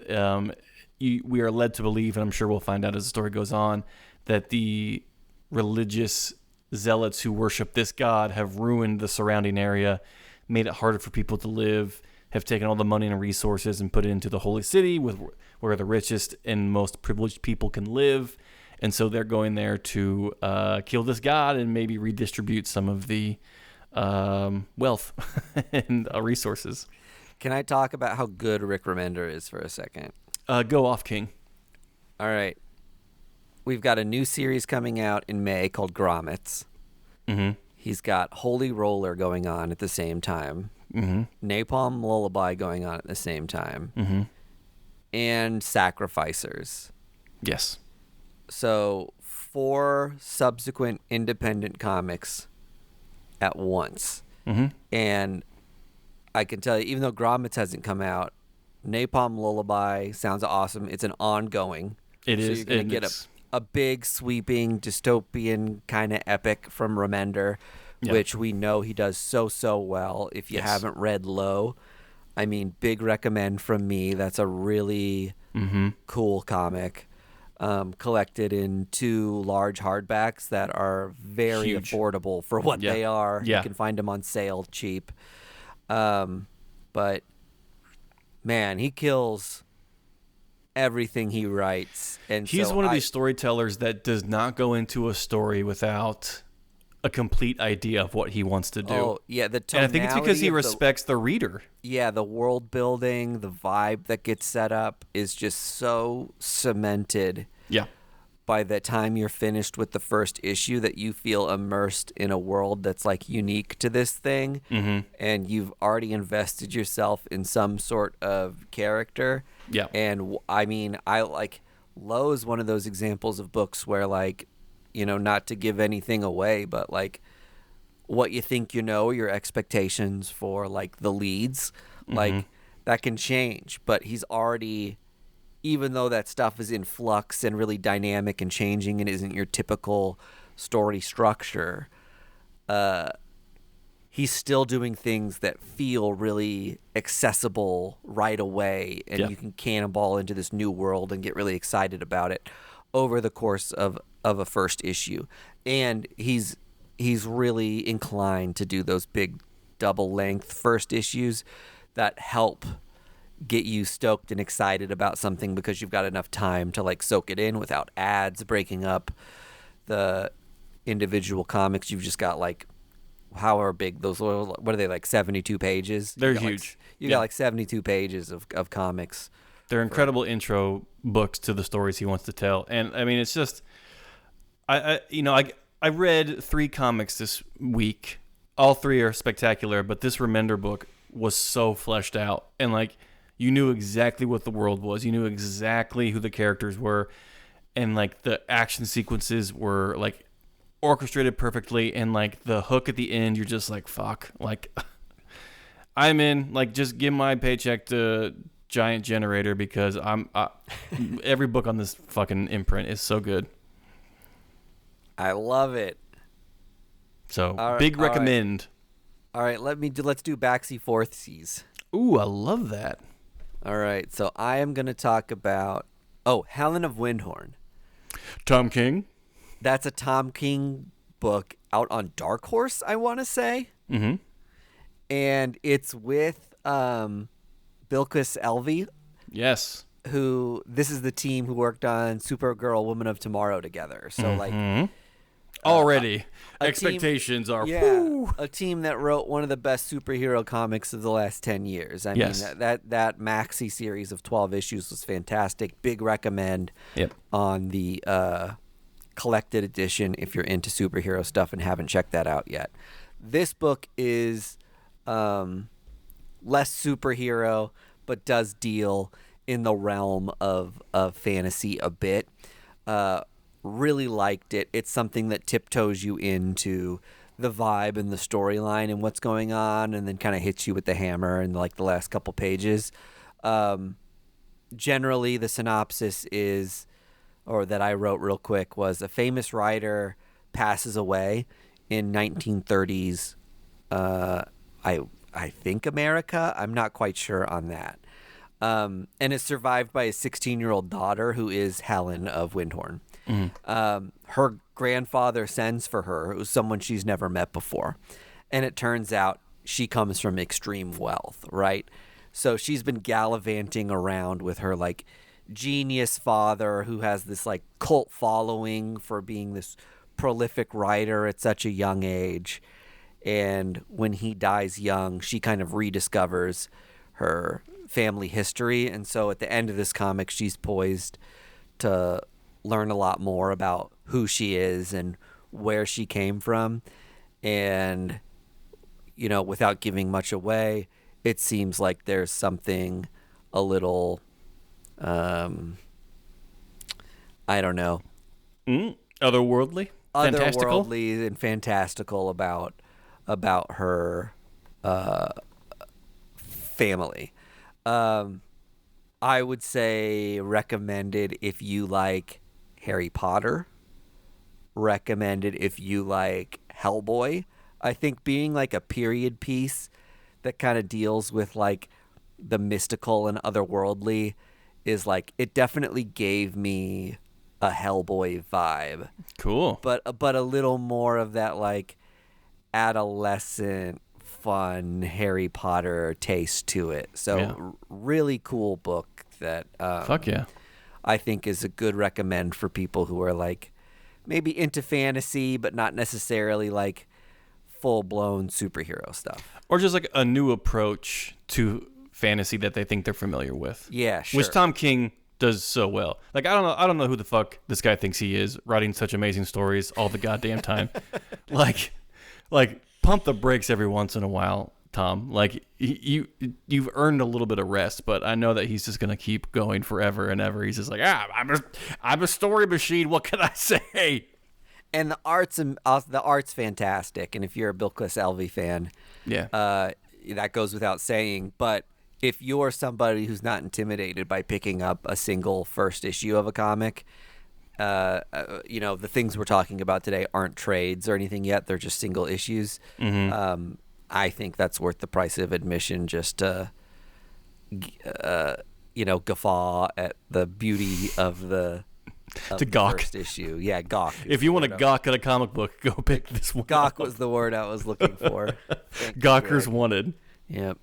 we are led to believe, and I'm sure we'll find out as the story goes on, that the religious zealots who worship this god have ruined the surrounding area, made it harder for people to live, have taken all the money and resources and put it into the holy city where the richest and most privileged people can live. And so they're going there to kill this god and maybe redistribute some of the wealth and resources. Can I talk about how good Rick Remender is for a second? Go off, King. All right. We've got a new series coming out in May called Grommets. Mm-hmm. He's got Holy Roller going on at the same time. Mm-hmm. Napalm Lullaby going on at the same time. Mm-hmm. And Sacrificers. Yes. So 4 subsequent independent comics at once. Mm-hmm. And I can tell you, even though Grommets hasn't come out, Napalm Lullaby sounds awesome. It's an ongoing. It so is. You're going to get a big, sweeping, dystopian kind of epic from Remender, which we know he does so well. If you haven't read Low, I mean, big recommend from me. That's a really cool comic. Collected in 2 large hardbacks that are very affordable for what they are. You can find them on sale cheap. But man, he kills everything he writes. And he's one of these storytellers that does not go into a story without a complete idea of what he wants to do. Oh, yeah. And I think it's because he respects the reader. Yeah, the world building, the vibe that gets set up is just so cemented. Yeah. By the time you're finished with the first issue, that you feel immersed in a world that's like unique to this thing, and you've already invested yourself in some sort of character. Yeah. And I mean, I like Low is one of those examples of books where, like, you know, not to give anything away, but like what you think, you know, your expectations for like the leads, like that can change. But he's already, even though that stuff is in flux and really dynamic and changing and isn't your typical story structure, he's still doing things that feel really accessible right away, and you can cannonball into this new world and get really excited about it over the course of a first issue. And he's really inclined to do those big double-length first issues that help get you stoked and excited about something because you've got enough time to like soak it in without ads breaking up the individual comics. You've just got like however big those, what are they, like 72 pages? They're huge. You got like 72 pages of comics. They're incredible intro books to the stories he wants to tell. And I mean, it's just, I read 3 comics this week. All 3 are spectacular, but this Remender book was so fleshed out, and like, you knew exactly what the world was. You knew exactly who the characters were, and like the action sequences were like orchestrated perfectly, and like the hook at the end, you're just like, fuck, like I'm in. Like, just give my paycheck to Giant Generator, because every book on this fucking imprint is so good. I love it. So big recommend. All right, let's do Backseat Forthies. Ooh, I love that. All right, so I am going to talk about Helen of Wyndhorn. Tom King. That's a Tom King book out on Dark Horse, I want to say. Mm-hmm. And it's with Bilquis Elvey. Yes. This is the team who worked on Supergirl, Woman of Tomorrow together. So like already expectations are a team that wrote one of the best superhero comics of the last 10 years. I mean, that maxi series of 12 issues was fantastic. Big recommend on the collected edition if you're into superhero stuff and haven't checked that out yet. This book is less superhero, but does deal in the realm of fantasy a bit. Really liked it. It's something that tiptoes you into the vibe and the storyline and what's going on, and then kind of hits you with the hammer in like the last couple pages. Generally, the synopsis is, or that I wrote real quick, was a famous writer passes away in 1930s. I think America. I'm not quite sure on that. And is survived by a 16-year-old daughter who is Helen of Wyndhorn. Her grandfather sends for her, who's someone she's never met before. And it turns out she comes from extreme wealth, right? So she's been gallivanting around with her like genius father who has this like cult following for being this prolific writer at such a young age. And when he dies young, she kind of rediscovers her family history. And so at the end of this comic, she's poised to learn a lot more about who she is and where she came from. And, you know, without giving much away, it seems like there's something a little, I don't know. Otherworldly? Fantastical? Otherworldly and fantastical about her family. I would say recommended if you like Harry Potter. Recommended if you like Hellboy. I think being like a period piece that kind of deals with like the mystical and otherworldly is like, it definitely gave me a Hellboy vibe. Cool. But a little more of that like adolescent fun Harry Potter taste to it. So really cool book that fuck yeah, I think is a good recommend for people who are like maybe into fantasy but not necessarily like full-blown superhero stuff, or just like a new approach to fantasy that they think they're familiar with. Yeah, sure. Which Tom King does so well. Like I don't know who the fuck this guy thinks he is, writing such amazing stories all the goddamn time. like pump the brakes every once in a while, Tom. Like you've earned a little bit of rest, but I know that he's just gonna keep going forever and ever. He's just like, I'm a story machine. What can I say? And the art's fantastic. And if you're a Bilquis Elvey fan, that goes without saying. But if you're somebody who's not intimidated by picking up a single first issue of a comic, you know, the things we're talking about today aren't trades or anything yet. They're just single issues. Mm-hmm. I think that's worth the price of admission just to, you know, guffaw at the beauty of the first issue. Yeah, gawk. If you want to gawk at a comic book, go pick this one. Gawk was the word I was looking for. Gawkers wanted. Yep.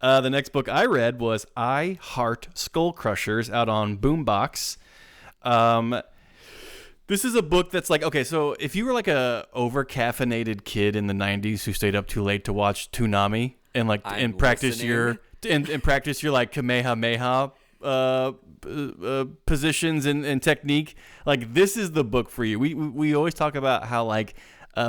The next book I read was I Heart Skull Crushers, out on Boombox. This is a book that's like, okay, so if you were like a over-caffeinated kid in the 90s who stayed up too late to watch Toonami and like practice your like Kamehameha positions and technique, like this is the book for you. We always talk about how like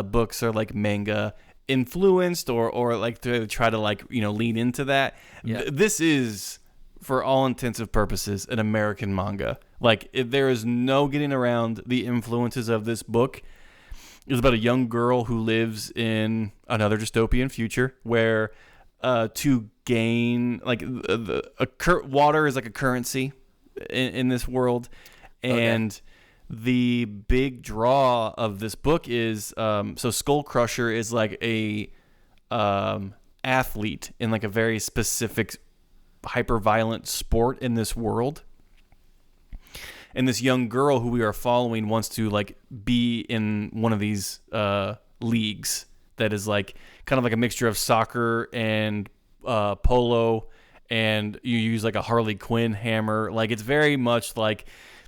books are like manga influenced or like to try to like, you know, lean into that. This is, for all intents and purposes, an American manga. Like there is no getting around the influences of this book. It's about a young girl who lives in another dystopian future where to gain like water is like a currency in this world. And the big draw of this book is so Skull Crusher is like a athlete in like a very specific hyper-violent sport in this world. And this young girl who we are following wants to like be in one of these leagues that is like kind of like a mixture of soccer and polo, and you use like a Harley Quinn hammer. Like it's very much like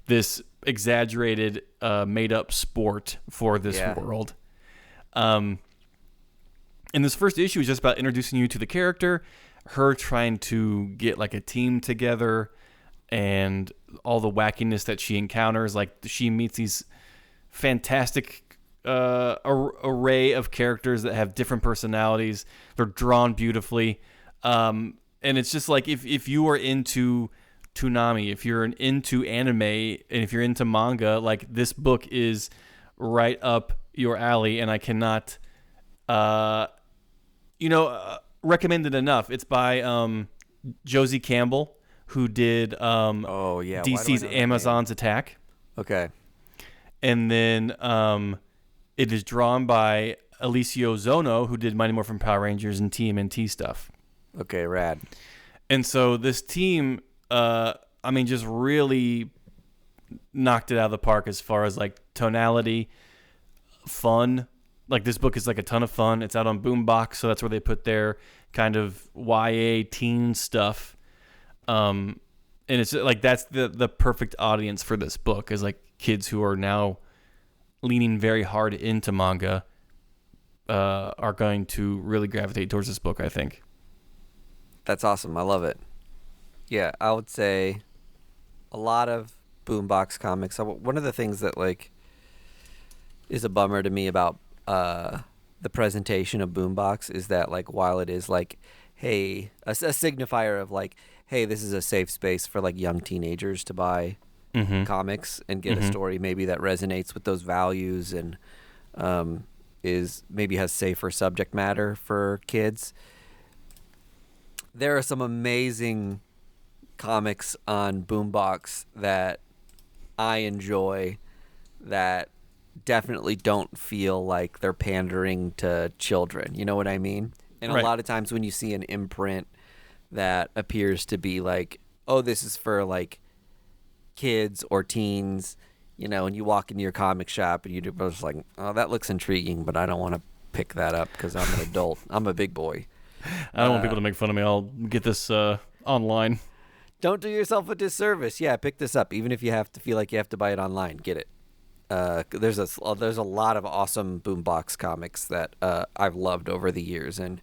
this exaggerated made up sport for this world. And this first issue is just about introducing you to the character, her trying to get like a team together, and all the wackiness that she encounters. Like she meets these fantastic array of characters that have different personalities. They're drawn beautifully. And it's just like if you are into Toonami, if you're into anime, and if you're into manga, like this book is right up your alley, and I cannot recommend it enough. It's by Josie Campbell, who did Oh yeah, why do I DC's know that Amazon's Attack. name? Okay. And then it is drawn by Alicio Zono, who did Mighty Morphin Power Rangers and TMNT stuff. Okay, rad. And so this team, just really knocked it out of the park as far as like tonality, fun. Like this book is like a ton of fun. It's out on Boombox, so that's where they put their kind of YA teen stuff. And it's like that's the perfect audience for this book is like kids who are now leaning very hard into manga are going to really gravitate towards this book, I think. That's awesome. I love it. Yeah, I would say a lot of Boombox comics. One of the things that like is a bummer to me about the presentation of Boombox is that like while it is like, hey, a signifier of like, hey, this is a safe space for like young teenagers to buy comics and get a story maybe that resonates with those values and is maybe has safer subject matter for kids. There are some amazing comics on Boombox that I enjoy that definitely don't feel like they're pandering to children. You know what I mean? And Right. A lot of times when you see an imprint that appears to be like, oh, this is for like kids or teens, you know, and you walk into your comic shop and you're just like, oh, that looks intriguing, but I don't want to pick that up because I'm an adult. I'm a big boy. I don't want people to make fun of me. I'll get this online. Don't do yourself a disservice. Yeah, pick this up. Even if you have to feel like you have to buy it online, get it. There's a lot of awesome Boombox comics that I've loved over the years, and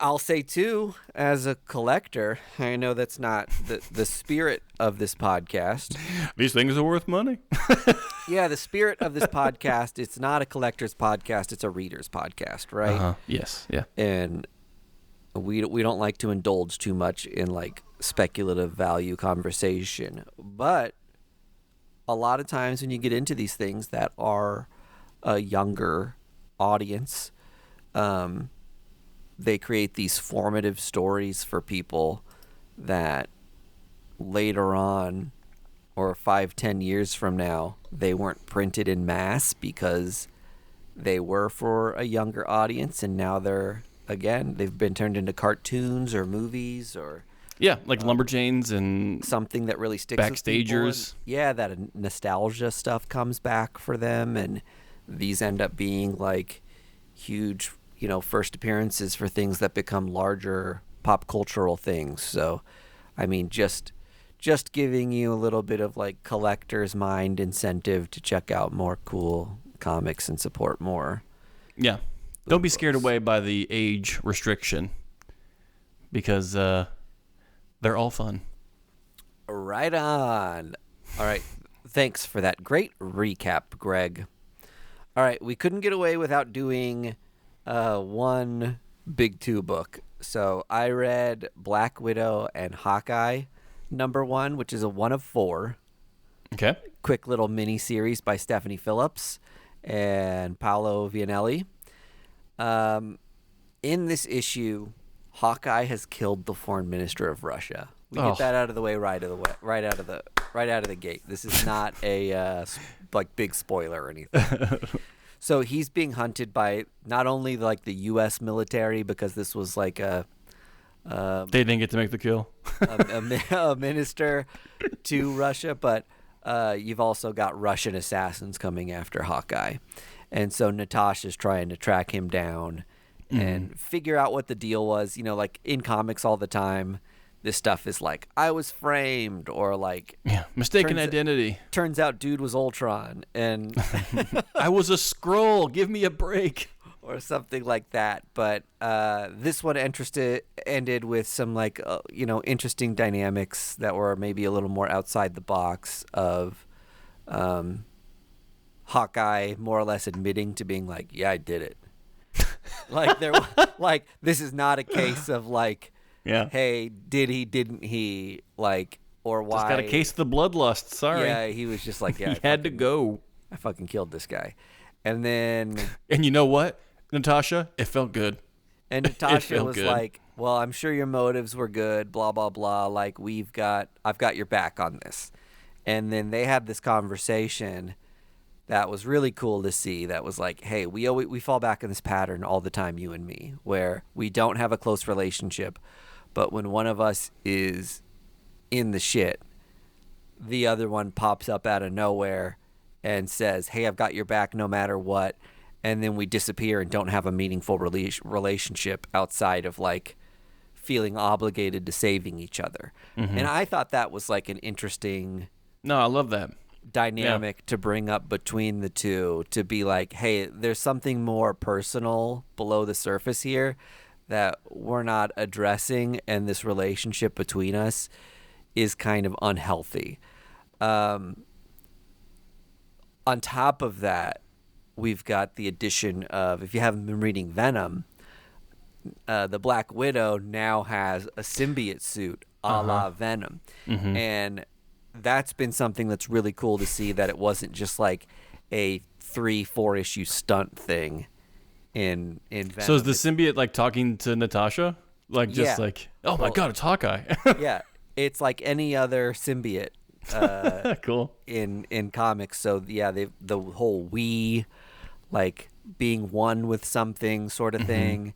I'll say too, as a collector, I know that's not the spirit of this podcast. These things are worth money. Yeah, the spirit of this podcast, it's not a collector's podcast, it's a reader's podcast, right? Uh-huh. Yes, yeah. And we don't like to indulge too much in like speculative value conversation, but a lot of times when you get into these things that are a younger audience, they create these formative stories for people that later on or 5-10 years from now they weren't printed in mass because they were for a younger audience, and now they've been turned into cartoons or movies or like Lumberjanes and something that really sticks with people. Backstagers. And, that nostalgia stuff comes back for them, and these end up being like huge, first appearances for things that become larger pop cultural things. So, I mean, just giving you a little bit of like collector's mind incentive to check out more cool comics and support more. Yeah. Don't be scared away by the age restriction because they're all fun. Right on. All right. Thanks for that great recap, Greg. All right. We couldn't get away without doing one Big Two book. So I read Black Widow and Hawkeye #1, which is a 1 of 4. Okay. Quick little mini series by Stephanie Phillips and Paolo Vianelli. In this issue, Hawkeye has killed the foreign minister of Russia. We get that out of the way right out of the gate. This is not a like big spoiler or anything. So he's being hunted by not only like the U.S. military, because this was like they didn't get to make the kill. a minister to Russia, but you've also got Russian assassins coming after Hawkeye. And so Natasha's trying to track him down and figure out what the deal was. Like in comics all the time, this stuff is like, I was framed, or like... Yeah, mistaken identity. Turns out dude was Ultron, and... I was a Skrull, give me a break. Or something like that. But this one ended with some like, interesting dynamics that were maybe a little more outside the box of Hawkeye more or less admitting to being like, yeah, I did it. Like this is not a case of like, hey, did he, didn't he, like, or why. Just got a case of the bloodlust, sorry. Yeah, he was just like, yeah. He had to go. I fucking killed this guy. And then... And you know what, Natasha? It felt good. And Natasha was like, well, I'm sure your motives were good, blah, blah, blah. Like, I've got your back on this. And then they had this conversation that was really cool to see. That was like, hey, we fall back in this pattern all the time, you and me, where we don't have a close relationship, but when one of us is in the shit, the other one pops up out of nowhere and says, hey, I've got your back no matter what. And then we disappear and don't have a meaningful relationship outside of like feeling obligated to saving each other. Mm-hmm. And I thought that was like an interesting No, I love that dynamic to bring up between the two, to be like, hey, there's something more personal below the surface here that we're not addressing, and this relationship between us is kind of unhealthy. On top of that, we've got the addition of, if you haven't been reading Venom, the Black Widow now has a symbiote suit a la Venom. Mm-hmm. And that's been something that's really cool to see, that it wasn't just like a 3-4 issue stunt thing in Venom. So is the symbiote like talking to Natasha? Like just like, oh my God, it's Hawkeye. Yeah, it's like any other symbiote cool in comics. So yeah, the whole we, like being one with something sort of thing.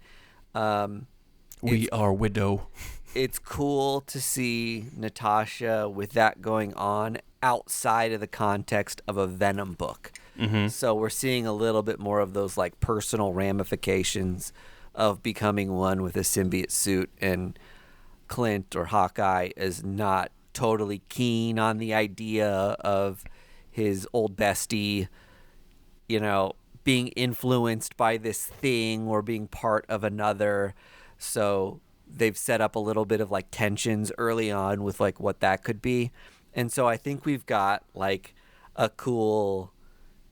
We are Widow. It's cool to see Natasha with that going on outside of the context of a Venom book. Mm-hmm. So we're seeing a little bit more of those like personal ramifications of becoming one with a symbiote suit, and Clint or Hawkeye is not totally keen on the idea of his old bestie, being influenced by this thing or being part of another. So they've set up a little bit of like tensions early on with like what that could be. And so I think we've got like a cool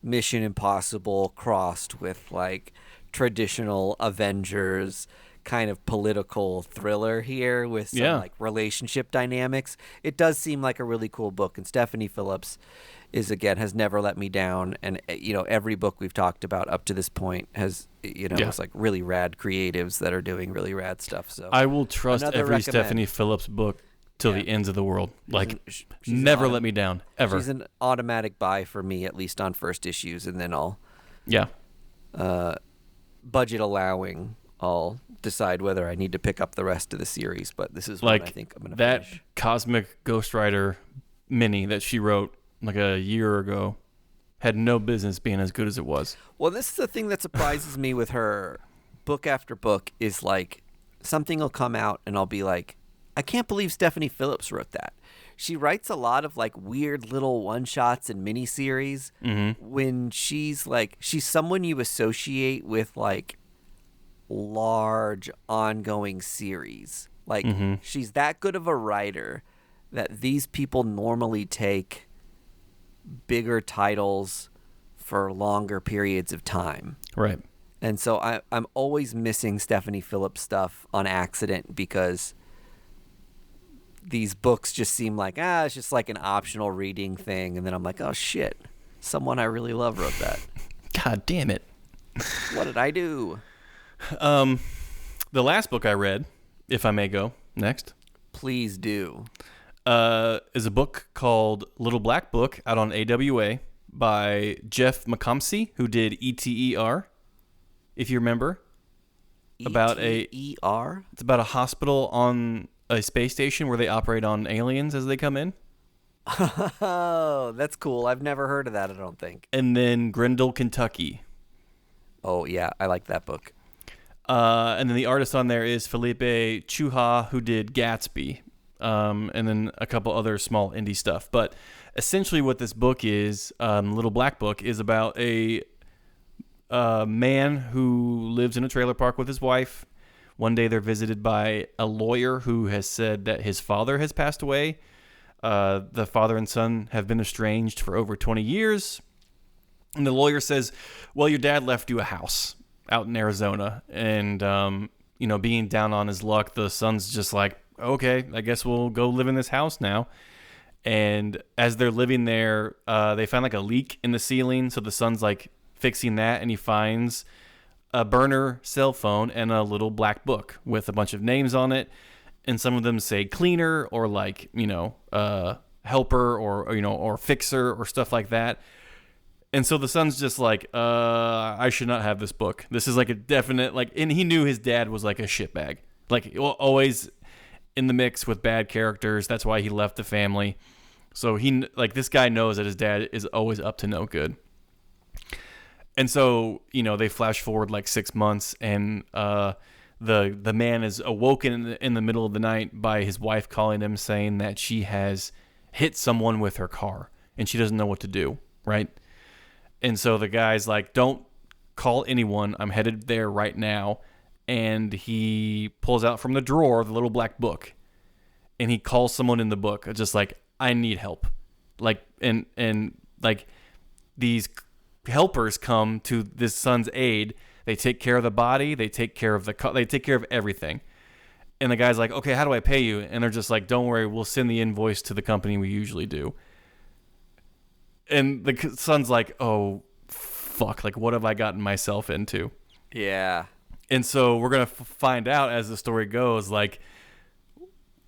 Mission Impossible crossed with like traditional Avengers kind of political thriller here with some like relationship dynamics. It does seem like a really cool book, and Stephanie Phillips has never let me down, and every book we've talked about up to this point has it's like really rad creatives that are doing really rad stuff. So I will trust every Stephanie Phillips book till the ends of the world. Like, she's never let me down ever. She's an automatic buy for me, at least on first issues, and then I'll budget allowing, I'll decide whether I need to pick up the rest of the series. But this is like, what I think I'm going to finish. That Cosmic Ghost Rider mini that she wrote like a year ago had no business being as good as it was. Well, this is the thing that surprises me with her. Book after book is like, something will come out and I'll be like, I can't believe Stephanie Phillips wrote that. She writes a lot of like weird little one-shots and miniseries. When she's someone you associate with like large ongoing series. Like, she's that good of a writer that these people normally take bigger titles for longer periods of time. Right. And so I'm always missing Stephanie Phillips stuff on accident, because these books just seem like, it's just like an optional reading thing. And then I'm like, oh shit, someone I really love wrote that. God damn it. What did I do? The last book I read, if I may go next. Please do. Is a book called Little Black Book, out on AWA by Jeff McComsey, who did ETER, if you remember. ETER? It's about a hospital on a space station where they operate on aliens as they come in. Oh, that's cool. I've never heard of that, I don't think. And then Grendel, Kentucky. Oh, yeah, I like that book. And then the artist on there is Felipe Chuha, who did Gatsby. And then a couple other small indie stuff. But essentially what this book is, Little Black Book, is about a man who lives in a trailer park with his wife. One day they're visited by a lawyer who has said that his father has passed away. The father and son have been estranged for over 20 years. And the lawyer says, well, your dad left you a house out in Arizona. And, being down on his luck, the son's just like, okay, I guess we'll go live in this house now. And as they're living there, they find like a leak in the ceiling. So the son's like fixing that, and he finds a burner cell phone and a little black book with a bunch of names on it. And some of them say cleaner or like, helper or fixer or stuff like that. And so the son's just like, I should not have this book. This is like a definite, like, and he knew his dad was like a shitbag. Like, always in the mix with bad characters. That's why he left the family. So this guy knows that his dad is always up to no good. And so, they flash forward like 6 months, and the man is awoken in the middle of the night by his wife calling him saying that she has hit someone with her car and she doesn't know what to do, right? And so the guy's like, don't call anyone. I'm headed there right now. And he pulls out from the drawer the little black book, and he calls someone in the book, just like, I need help. Like, and like these helpers come to this son's aid. They take care of the body. They take care of they take care of everything. And the guy's like, okay, how do I pay you? And they're just like, don't worry, we'll send the invoice to the company we usually do. And the son's like, oh, fuck, like, what have I gotten myself into? Yeah. And so we're going to find out as the story goes, like,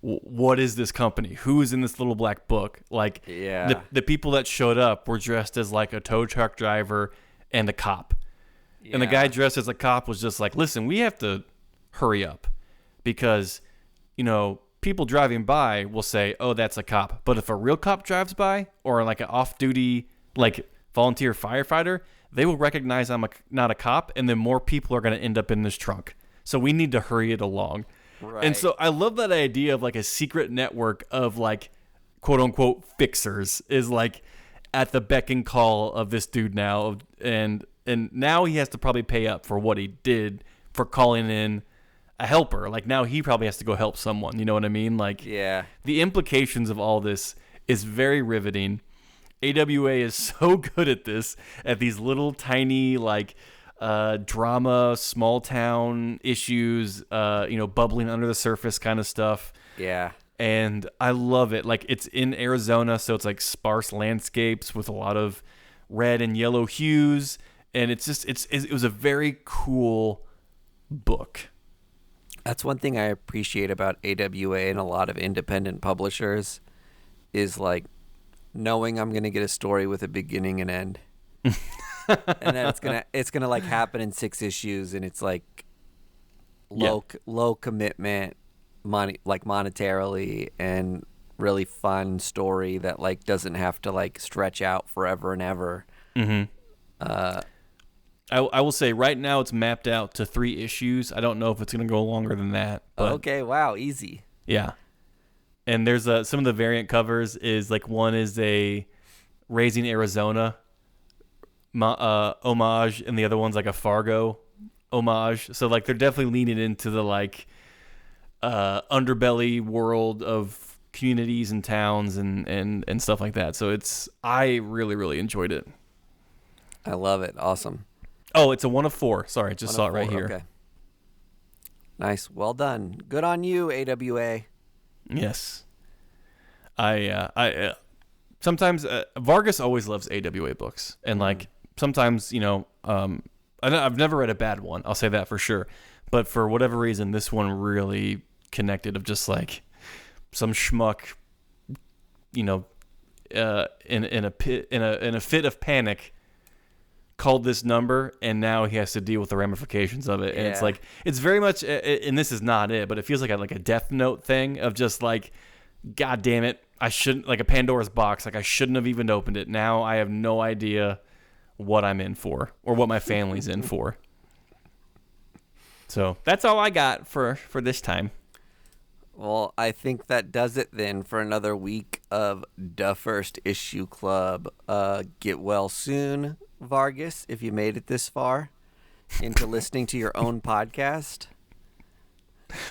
what is this company? Who is in this little black book? Like, yeah. the people that showed up were dressed as, like, a tow truck driver and a cop. Yeah. And the guy dressed as a cop was just like, listen, we have to hurry up because, people driving by will say, oh, that's a cop. But if a real cop drives by, or like an off-duty, like, volunteer firefighter, they will recognize I'm not a cop, and then more people are going to end up in this trunk. So we need to hurry it along. Right. And so I love that idea of like a secret network of like, quote unquote, fixers is like at the beck and call of this dude now. And now he has to probably pay up for what he did for calling in a helper. Like, now he probably has to go help someone. You know what I mean? Like, yeah. The implications of all this is very riveting. AWA is so good at this, at these little tiny, like, drama, small town issues, bubbling under the surface kind of stuff. Yeah. And I love it. Like, it's in Arizona, so it's like sparse landscapes with a lot of red and yellow hues. And it's just, it was a very cool book. That's one thing I appreciate about AWA and a lot of independent publishers is like knowing I'm going to get a story with a beginning and end. And then it's gonna like happen in 6 issues, and it's like low commitment, money, like monetarily, and really fun story that like doesn't have to like stretch out forever and ever. Mm-hmm. I will say right now it's mapped out to 3 issues. I don't know if it's gonna go longer than that. But okay, wow, easy. Yeah, and there's some of the variant covers is like one is a Raising Arizona homage, and the other one's like a Fargo homage. So like they're definitely leaning into the like underbelly world of communities and towns and stuff like that. So I really, really enjoyed it. I love it. Awesome. Oh, it's a 1 of 4. Sorry, I just saw it right here. Okay. Nice. Well done. Good on you, AWA. Yes. I sometimes Vargas always loves AWA books, and like sometimes, I've never read a bad one. I'll say that for sure. But for whatever reason, this one really connected, of just like some schmuck, in a fit of panic, called this number, and now he has to deal with the ramifications of it. And it's like, it's very much, and this is not it, but it feels like a Death Note thing of just like, God damn it, I shouldn't, like a Pandora's box, like I shouldn't have even opened it. Now I have no idea what I'm in for, or what my family's in for. So that's all I got for this time. Well, I think that does it then for another week of the First Issue Club. Get well soon, Vargas, if you made it this far into listening to your own podcast.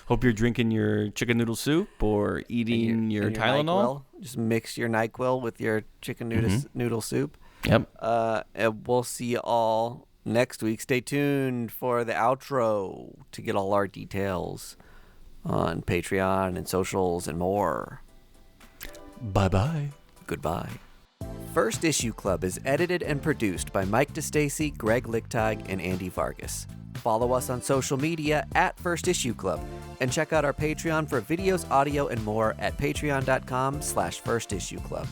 Hope you're drinking your chicken noodle soup or eating your Tylenol. NyQuil. Just mix your NyQuil with your chicken noodle soup. Yep. And we'll see you all next week. Stay tuned for the outro to get all our details on Patreon and socials and more. Bye-bye. Goodbye. First Issue Club is edited and produced by Mike DeStacy, Greg Lichtag, and Andy Vargas. Follow us on social media at First Issue Club, and check out our Patreon for videos, audio, and more at patreon.com/firstissueclub.